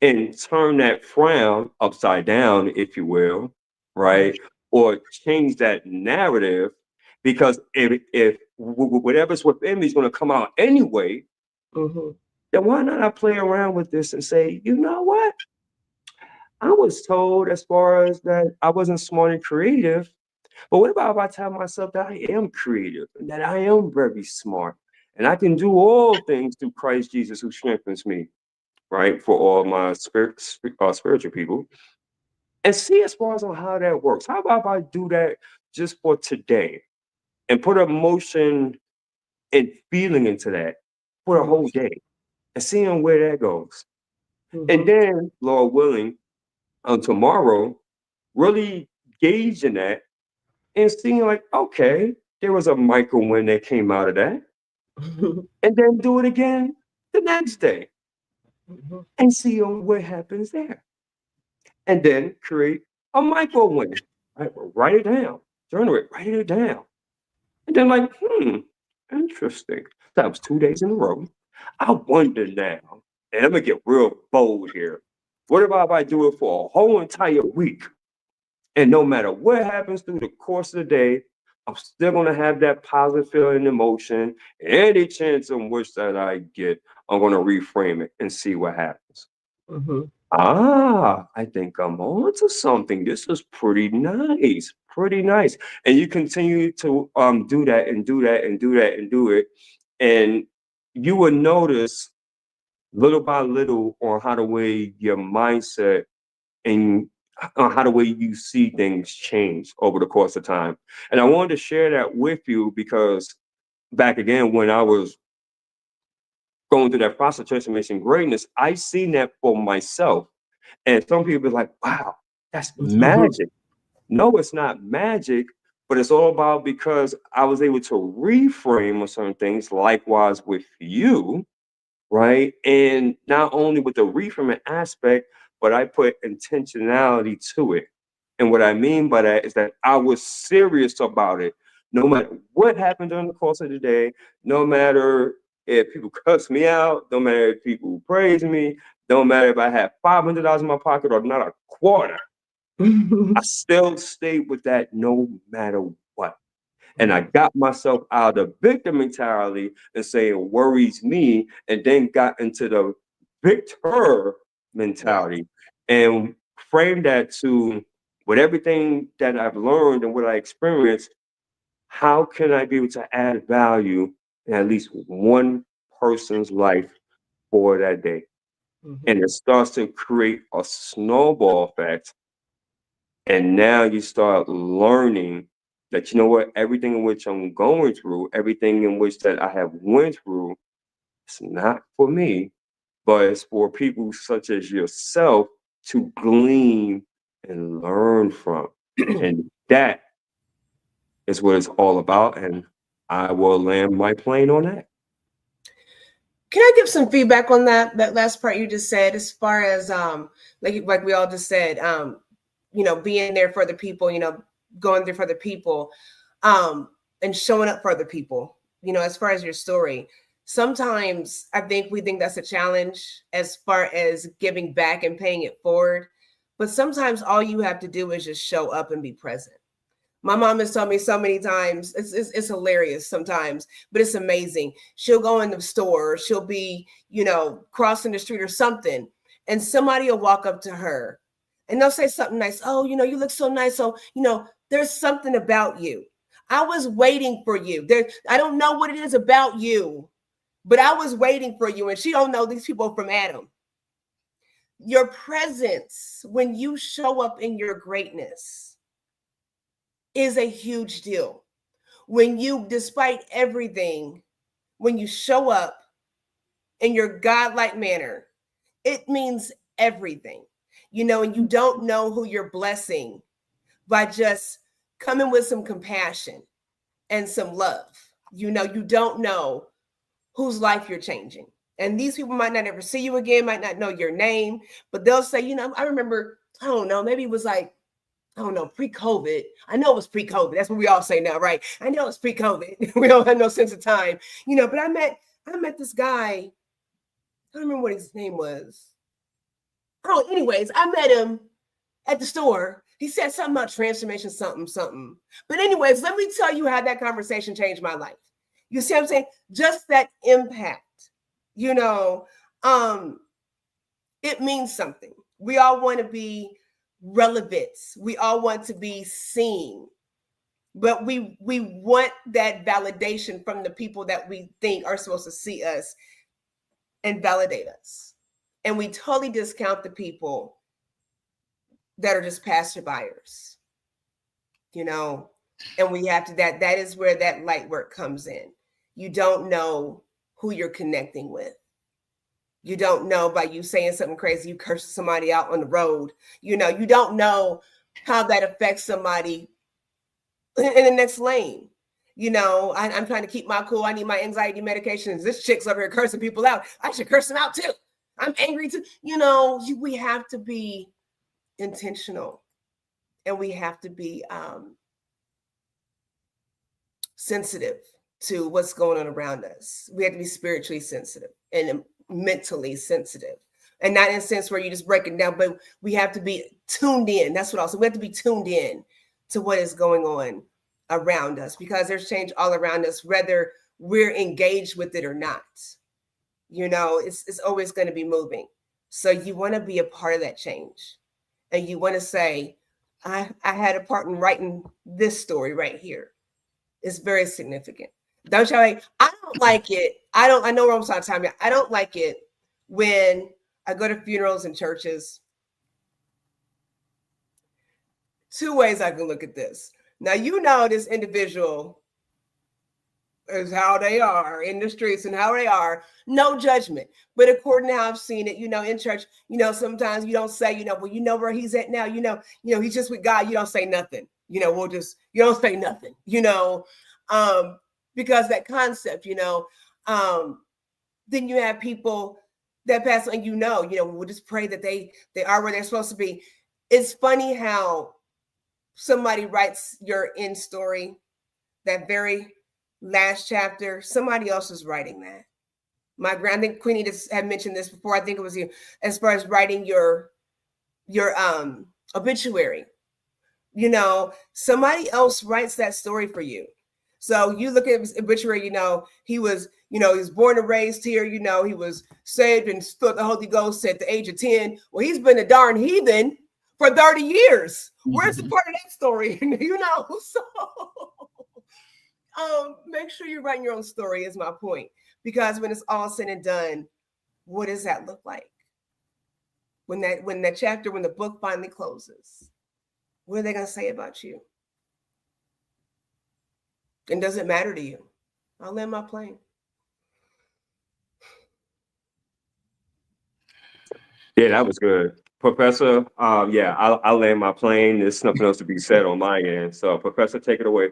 and turn that frown upside down, if you will, right? Or change that narrative, because if whatever's within me is going to come out anyway, then why not I play around with this and say, you know what? I was told as far as that I wasn't smart and creative, but what about if I tell myself that I am creative and that I am very smart and I can do all things through Christ Jesus who strengthens me, right? For all my spiritual people, and see as far as on how that works. How about if I do that just for today and put emotion and feeling into that for the whole day and seeing where that goes. And then, Lord willing, on tomorrow, really gauging that and seeing like, okay, there was a micro win that came out of that. And then do it again the next day and see what happens there. And then create a micro win. Right? Write it down. Journal it, write it down. And then like, interesting. That was 2 days in a row. I wonder now, and I'm gonna get real bold here. What about if I do it for a whole entire week? And no matter what happens through the course of the day, I'm still gonna have that positive feeling and emotion. Any chance in which that I get, I'm gonna reframe it and see what happens. I think I'm on to something. This is pretty nice, pretty nice. And you continue to do that and do that and do that and do it. And you will notice little by little on how the way your mindset and on how the way you see things change over the course of time. And I wanted to share that with you because back again when I was going through that process of transformation greatness, I seen that for myself. And some people be like, wow, that's magic. No, it's not magic, but it's all about because I was able to reframe on certain things, likewise with you, right? And not only with the reframing aspect, but I put intentionality to it. And what I mean by that is that I was serious about it. No matter what happened during the course of the day, no matter if people cuss me out, no matter if people praise me, no matter if I had $500 in my pocket or not a quarter, I still stayed with that no matter what. And I got myself out of the victim mentality and saying worries me, and then got into the victor mentality and framed that to with everything that I've learned and what I experienced, how can I be able to add value in at least one person's life for that day? And it starts to create a snowball effect. And now you start learning that, you know what, everything in which I'm going through, everything in which that I have went through, it's not for me, but it's for people such as yourself to glean and learn from. And that is what it's all about. And I will land my plane on that. Can I give some feedback on that last part you just said, as far as like we all just said, being there for the people, going there for the people, and showing up for other people, as far as your story. Sometimes I think we think that's a challenge as far as giving back and paying it forward. But sometimes all you have to do is just show up and be present. My mom has told me so many times, it's hilarious sometimes, but it's amazing. She'll go in the store, she'll be, crossing the street or something, and somebody will walk up to her and they'll say something nice. Oh, you look so nice. So, there's something about you. I was waiting for you. I don't know what it is about you, but I was waiting for you. And she don't know these people from Adam. Your presence, when you show up in your greatness, is a huge deal. When you, despite everything, when you show up in your godlike manner, it means everything, and you don't know who you're blessing by just coming with some compassion and some love. You don't know whose life you're changing. And these people might not ever see you again, might not know your name, but they'll say, I remember, I don't know, maybe it was like, I don't know, pre-COVID. I know it was pre-COVID. That's what we all say now, right? I know it's pre-COVID. We don't have no sense of time, but I met this guy. I don't remember what his name was. Oh, anyways, I met him at the store. He said something about transformation, something. But anyways, let me tell you how that conversation changed my life. You see what I'm saying? Just that impact, it means something. We all want to be relevant. We all want to be seen, but we want that validation from the people that we think are supposed to see us and validate us. And we totally discount the people that are just passerbyers, and we have to, that is where that light work comes in. You don't know who you're connecting with. You don't know, by you saying something crazy, you curse somebody out on the road. You don't know how that affects somebody in the next lane. I'm trying to keep my cool. I need my anxiety medications. This chick's over here cursing people out. I should curse them out too. I'm angry too. We have to be intentional, and we have to be sensitive to what's going on around us. We have to be spiritually sensitive and mentally sensitive, and not in a sense where you just break it down, but we have to be tuned in. That's what also, we have to be tuned in to what is going on around us, because there's change all around us, whether we're engaged with it or not. It's always going to be moving. So you want to be a part of that change, and you want to say, I had a part in writing this story right here. It's very significant. Don't y'all like, I don't like it. I know we're almost out of time. I don't like it when I go to funerals and churches. Two ways I can look at this. Now, this individual is how they are in the streets and how they are. No judgment. But according to how I've seen it, in church, sometimes you don't say, well, where he's at now, he's just with God. You don't say nothing. You don't say nothing, because that concept, then you have people that pass on, we'll just pray that they are where they're supposed to be. It's funny how somebody writes your end story, that very last chapter, somebody else is writing that. I think Queen Edith had mentioned this before. I think it was you, as far as writing your obituary. Somebody else writes that story for you. So you look at his obituary, he was born and raised here, he was saved and filled the Holy Ghost at the age of 10. Well, he's been a darn heathen for 30 years. Where's the part of that story? So make sure you're writing your own story, is my point. Because when it's all said and done, what does that look like? when the book finally closes, what are they going to say about you? And does it matter to you? I'll land my plane. Yeah, that was good. Professor, yeah, I'll land my plane. There's nothing else to be said on my end. So, Professor, take it away.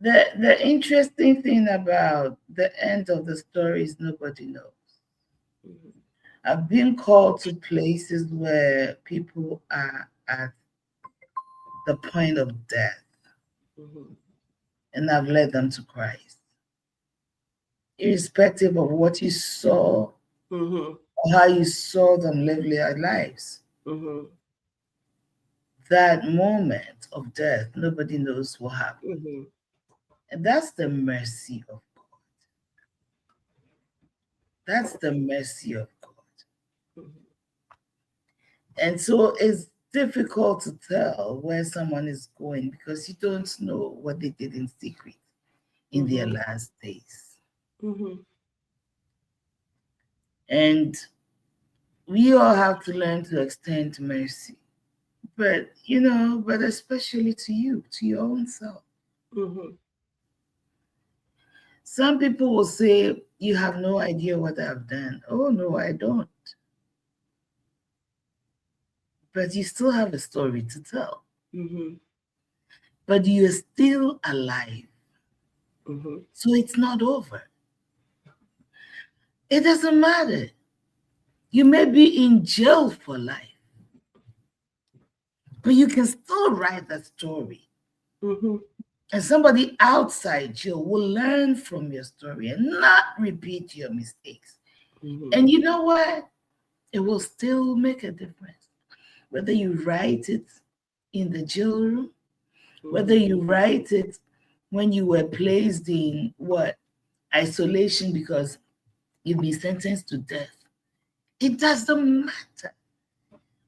The interesting thing about the end of the story is nobody knows. Mm-hmm. I've been called to places where people are at the point of death, Mm-hmm. and I've led them to Christ. Irrespective of what you saw, Mm-hmm. or how you saw them live their lives, Mm-hmm. that moment of death, nobody knows what happened. Mm-hmm. And that's the mercy of God. That's the mercy of God. Mm-hmm. And so it's difficult to tell where someone is going because you don't know what they did in secret in their last days. Mm-hmm. And we all have to learn to extend mercy. But, but especially to you, to your own self. Mm-hmm. Some people will say, you have no idea what I've done. Oh, no, I don't. But you still have a story to tell. Mm-hmm. But you're still alive. Mm-hmm. So it's not over. It doesn't matter. You may be in jail for life, but you can still write that story. Mm-hmm. And somebody outside jail will learn from your story and not repeat your mistakes. Mm-hmm. And you know what? It will still make a difference. Whether you write it in the jail room, whether you write it when you were placed in isolation because you've been sentenced to death. It doesn't matter.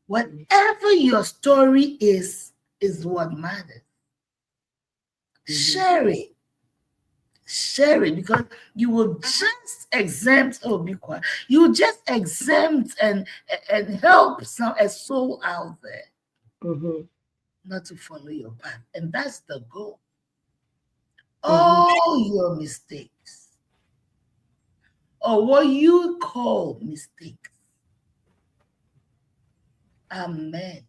Whatever your story is what matters. Share it. Share it because you will just exempt, be quiet. You will just exempt and help a soul out there not to follow your path. And that's the goal. All your mistakes, or what you call mistakes, are meant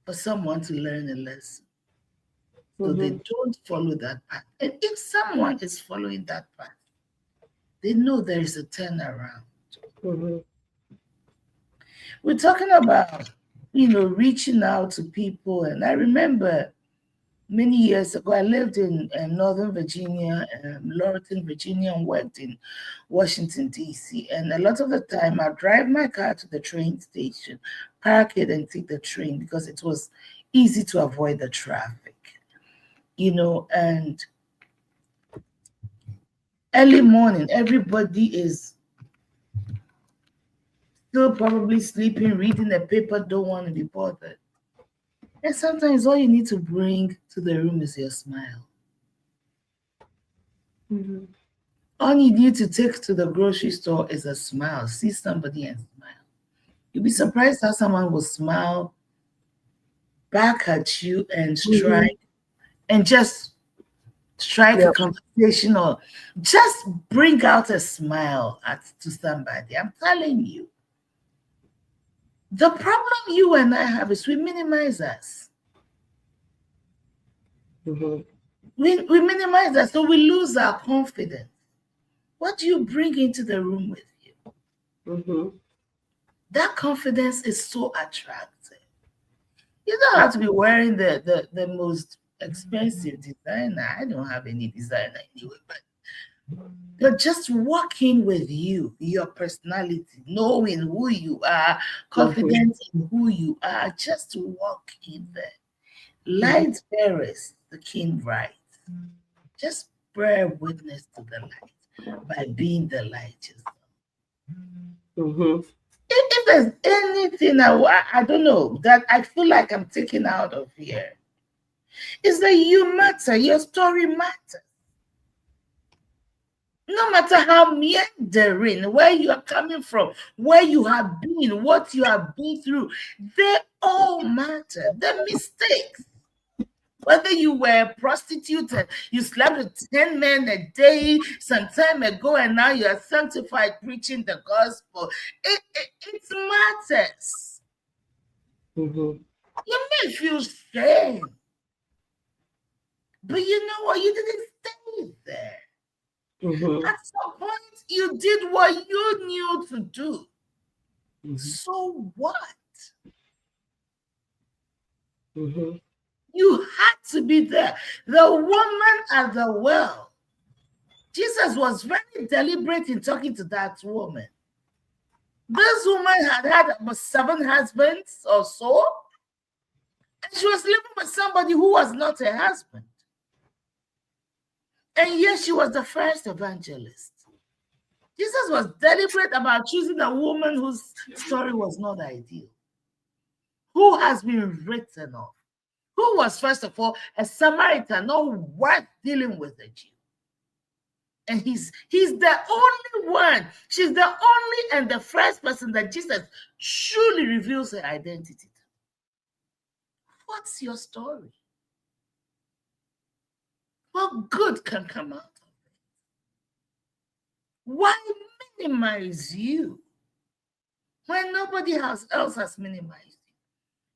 for someone to learn a lesson. So they don't follow that path. And if someone is following that path, they know there is a turnaround. We're talking about, reaching out to people. And I remember many years ago, I lived in Northern Virginia, Lorton, Virginia, and worked in Washington, D.C. And a lot of the time, I'd drive my car to the train station, park it, and take the train because it was easy to avoid the traffic. And early morning, everybody is still probably sleeping, reading the paper, don't want to be bothered. And sometimes all you need to bring to the room is your smile. All you need to take to the grocery store is a smile. See somebody and smile. You'll be surprised how someone will smile back at you and strike and just strike a conversation or just bring out a smile to somebody. I'm telling you. The problem you and I have is we minimize us. We minimize us, so we lose our confidence. What do you bring into the room with you? That confidence is so attractive. You don't have to be wearing the most expensive designer. I don't have any designer anyway, but you're just walking with you, your personality, knowing who you are, confident in who you are, just walk in there. Light bearers, the king writes. Just bear witness to the light by being the light yourself. If there's anything I don't know that I feel like I'm taking out of here, is that you matter, your story matters. No matter how meandering, where you are coming from, where you have been, what you have been through, they all matter. The mistakes. Whether you were a prostitute and you slept with 10 men a day some time ago and now you are sanctified preaching the gospel, it matters. Mm-hmm. You may feel shame, but you know what? You didn't stay there. Mm-hmm. At some point, you did what you knew to do. Mm-hmm. So what? Mm-hmm. You had to be there. The woman at the well, Jesus was very deliberate in talking to that woman. This woman had about 7 husbands or so, and she was living with somebody who was not her husband. And yet she was the first evangelist. Jesus was deliberate about choosing a woman whose story was not ideal, who has been written off, who was, first of all, a Samaritan, not worth dealing with a Jew. And he's the only one. She's the only and the first person that Jesus truly reveals her identity to. What's your story? What good can come out of it? Why minimize you when nobody else has minimized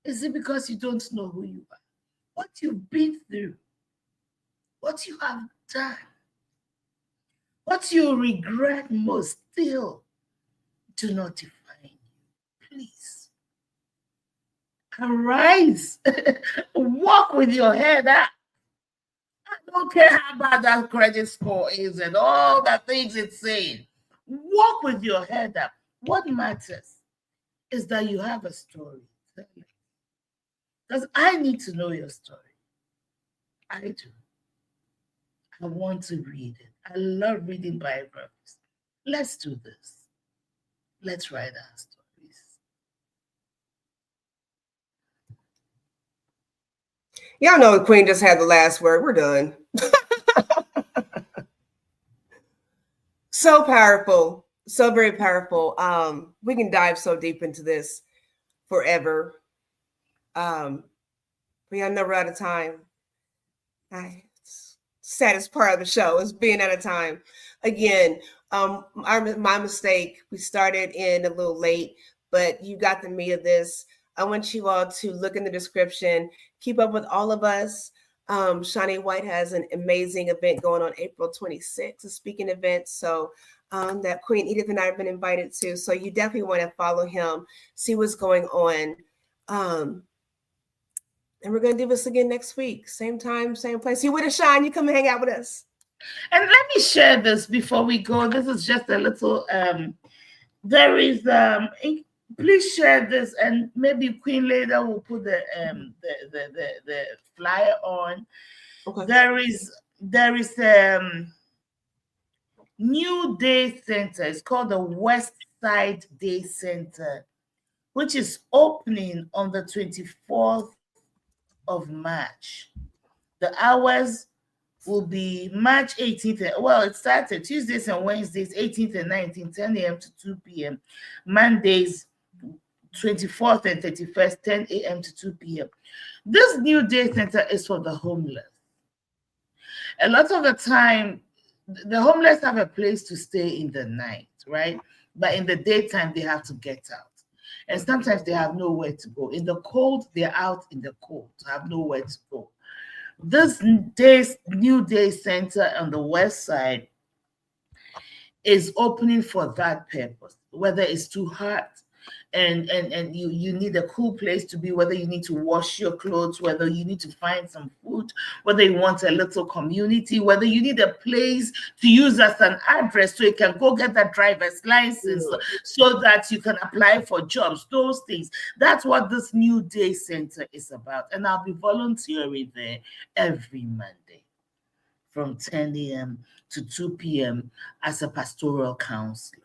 you? Is it because you don't know who you are? What you've been through? What you have done? What you regret most still do not define you. Please arise. Walk with your head up. I don't care how bad that credit score is and all the things it's saying. Walk with your head up. What matters is that you have a story. Because I need to know your story. I do. I want to read it. I love reading biographies. Let's do this. Let's write our stories. Y'all know the Queen just had the last word. We're done. So powerful. So very powerful. We can dive so deep into this forever. We are never out of time. Saddest part of the show is being out of time. Again, my mistake. We started in a little late, but you got the meat of this. I want you all to look in the description. Keep up with all of us. Shawn A White has an amazing event going on April 26th, a speaking event. So that Queen Edith and I have been invited to. So you definitely want to follow him, see what's going on. And we're going to do this again next week. Same time, same place. You with us, Shawn? You come and hang out with us. And let me share this before we go. This is just a little, there is, please share this, and maybe Queen later will put the flyer on. Okay. There is new day center. It's called the West Side Day Center, which is opening on the 24th of March. The hours will be March 18th. Well, it started Tuesdays and Wednesdays, 18th and 19th, 10 a.m. to 2 p.m. Mondays, 24th and 31st, 10 a.m. to 2 p.m. This new day center is for the homeless. A lot of the time, the homeless have a place to stay in the night, right? But in the daytime, they have to get out. And sometimes they have nowhere to go. In the cold, they're out in the cold, have nowhere to go. This new day center on the west side is opening for that purpose, whether it's too hot and you need a cool place to be, whether you need to wash your clothes, whether you need to find some food, whether you want a little community, whether you need a place to use as an address so you can go get that driver's license so that you can apply for jobs, those things. That's what this new day center is about. And I'll be volunteering there every Monday from 10 a.m. to 2 p.m. as a pastoral counselor.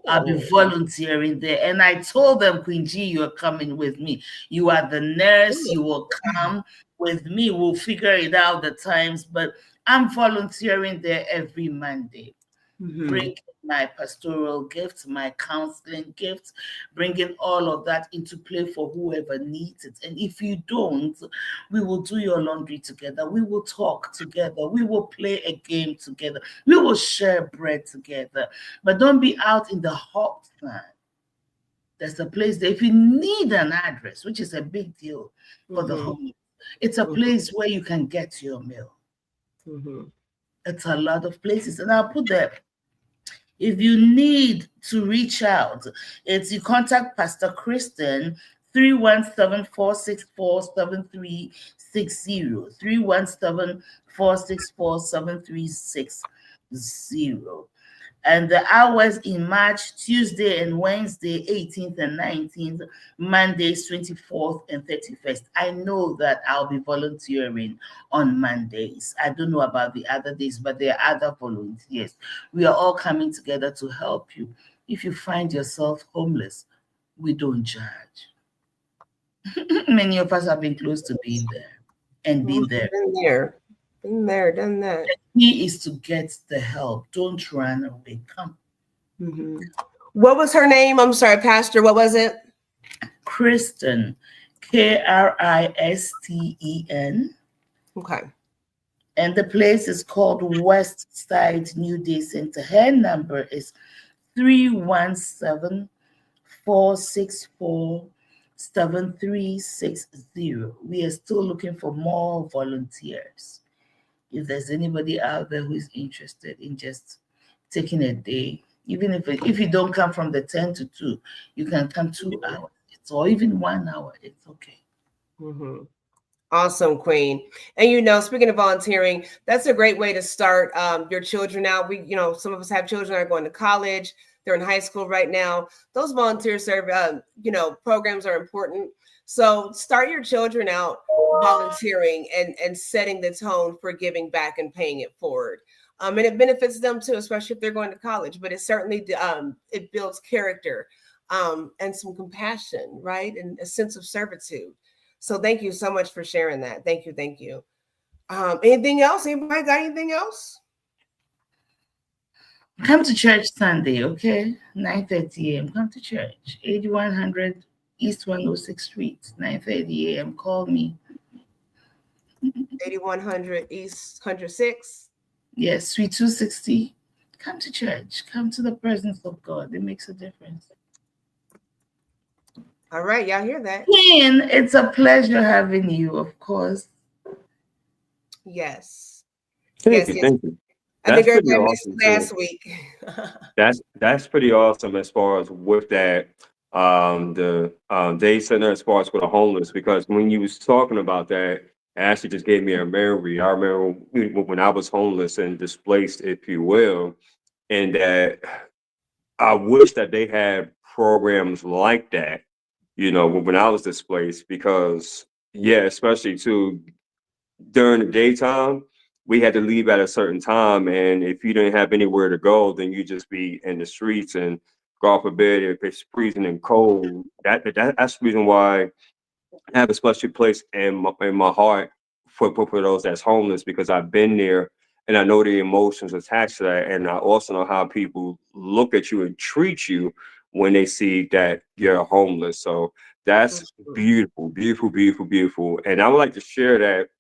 I'll be volunteering there. And I told them, Queen G, you're coming with me. You are the nurse. You will come with me. We'll figure it out the times. But I'm volunteering there every Monday. Mhm. Bring my pastoral gifts, my counseling gifts, bringing all of that into play for whoever needs it. And if you don't, we will do your laundry together. We will talk together. We will play a game together. We will share bread together. But don't be out in the hot sun. There's a place there. If you need an address, which is a big deal for the Mhm. homeless, it's a place where you can get your meal. Mhm. It's a lot of places. And I'll put there. If you need to reach out, it's you contact Pastor Kristen 317-464-7360. 317-464-7360. And the hours in March, Tuesday and Wednesday, 18th and 19th, Mondays, 24th and 31st. I know that I'll be volunteering on Mondays. I don't know about the other days, but there are other volunteers. We are all coming together to help you. If you find yourself homeless, we don't judge. Many of us have been close to being there and been there. Been there, done that. The key is to get the help. Don't run away. Come. Mhm. What was her name? I'm sorry, Pastor. What was it? Kristen, Kristen. Okay. And the place is called West Side New Day Center. Her number is 317-464-7360. We are still looking for more volunteers. If there's anybody out there who is interested in just taking a day, even if you don't come from the 10 to 2, you can come 2 hours. Or even 1 hour. It's okay. Mm-hmm. Awesome, Queen. And speaking of volunteering, that's a great way to start your children out. Some of us have children that are going to college. They're in high school right now. Those volunteer programs are important. So start your children out volunteering and setting the tone for giving back and paying it forward. And it benefits them too, especially if they're going to college. But it certainly it builds character and some compassion, right? And a sense of servitude. So thank you so much for sharing that. Thank you. Thank you. Anything else? Anybody got anything else? Come to church Sunday, okay? 9:30 a.m. Come to church. 8100 East 106th Street, 9:30 a.m. Call me. 8100 East 106. Yes, Suite 260. Come to church. Come to the presence of God. It makes a difference. All right, y'all hear that? And it's a pleasure having you, of course. Yes. Thank you. I think everybody missed last week. That's pretty awesome as far as with that the day center as far as for the homeless, because when you was talking about that, it actually just gave me a memory. I remember when I was homeless and displaced, if you will, and that I wish that they had programs like that, when I was displaced, because especially too during the daytime, we had to leave at a certain time, and if you didn't have anywhere to go, then you just be in the streets. And God forbid, if it's freezing and cold, that's the reason why I have a special place in my heart for those that's homeless, because I've been there and I know the emotions attached to that, and I also know how people look at you and treat you when they see that you're homeless. So that's beautiful, beautiful, beautiful, beautiful. And I would like to share that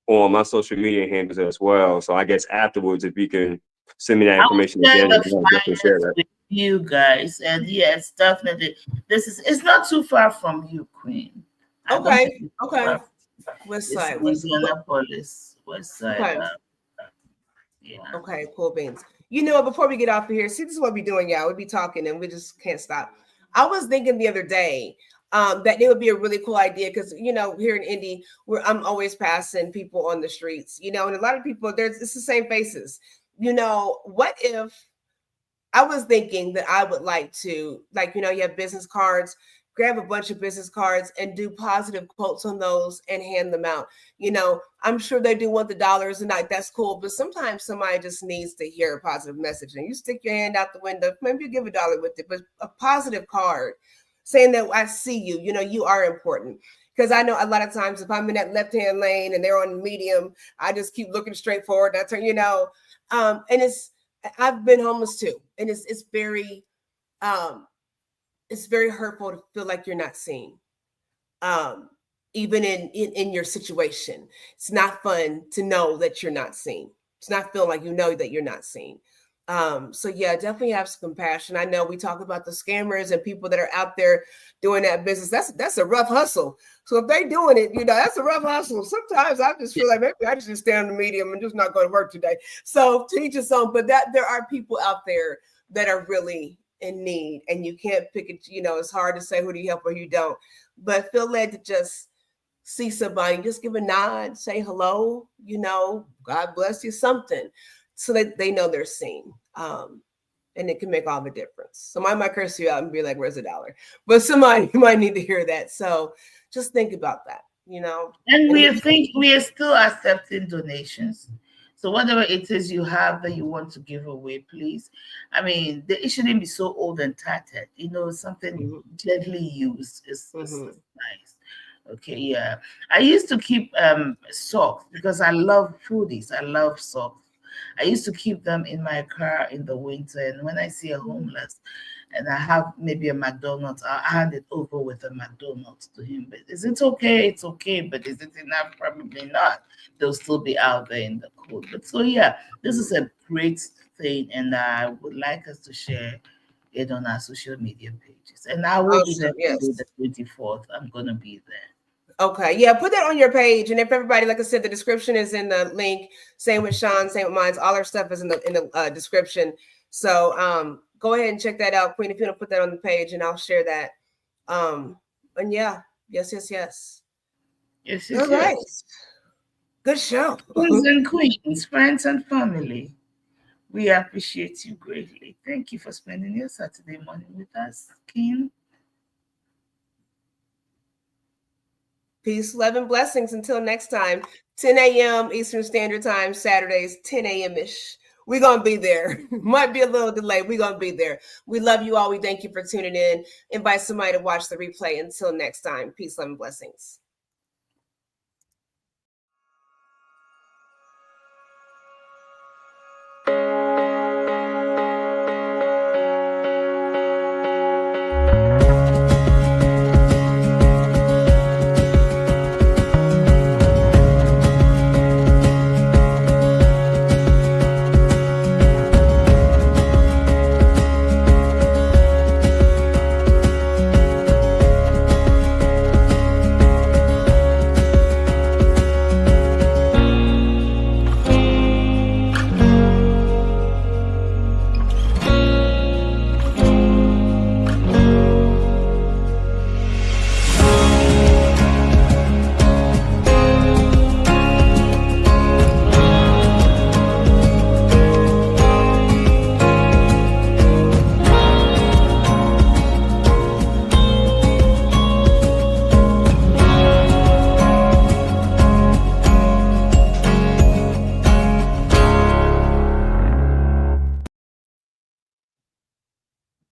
on my social media handles as well. So I guess afterwards, if you can send me that information again, I'll share that with you guys. And yes, definitely, it's not too far from you, Queen. Okay. West side. Indianapolis. West side. Okay. Okay, cool beans. Before we get off of here, see, this is what we're doing, y'all. We be talking and we just can't stop. I was thinking the other day that it would be a really cool idea because, here in Indy, I'm always passing people on the streets, and a lot of people, it's the same faces. What if I was thinking that I would like to, you have business cards, grab a bunch of business cards and do positive quotes on those and hand them out. I'm sure they do want the dollars a night. That's cool. But sometimes somebody just needs to hear a positive message, and you stick your hand out the window. Maybe you give $1 with it, but a positive card saying that I see you, you are important. Because I know a lot of times if I'm in that left-hand lane and they're on medium, I just keep looking straight forward. And I turn, and I've been homeless too. And it's very hurtful to feel like you're not seen. Even in your situation, it's not fun to know that you're not seen. It's not feeling like that you're not seen. So yeah, definitely have some compassion. I know we talk about the scammers and people that are out there doing that business. That's a rough hustle. So if they're doing it, that's a rough hustle. Sometimes I just feel like maybe I just stay on the medium and just not go to work today. So to each his own, but that there are people out there that are really in need, and you can't pick it. It's hard to say who do you help or you don't, but feel led to just see somebody, just give a nod, say hello, God bless you, something, so that they know they're seen. And it can make all the difference. Somebody might curse you out and be like, where's the dollar? But somebody might need to hear that. So just think about that, And we are still accepting donations. So whatever it is you have that you want to give away, please. I mean, it shouldn't be so old and tattered. Something gently used is nice. Okay, yeah. I used to keep socks because I love foodies. I love socks. I used to keep them in my car in the winter. And when I see a homeless and I have maybe a McDonald's, I'll hand it over with a McDonald's to him. But is it okay? It's okay. But is it enough? Probably not. They'll still be out there in the cold. But so, yeah, this is a great thing. And I would like us to share it on our social media pages. And I will be there the 24th. I'm going to be there. Okay. Yeah. Put that on your page. And if everybody, like I said, the description is in the link. Same with Shawn, same with mine. All our stuff is in the description. So go ahead and check that out. Queen, if you want to put that on the page, and I'll share that. And yeah. Yes. All right. Good show. Kings and queens, friends and family, we appreciate you greatly. Thank you for spending your Saturday morning with us, King. Peace, love, and blessings. Until next time, 10 a.m. Eastern Standard Time, Saturdays, 10 a.m.-ish. We're going to be there. Might be a little delay. We're going to be there. We love you all. We thank you for tuning in. Invite somebody to watch the replay. Until next time, peace, love, and blessings.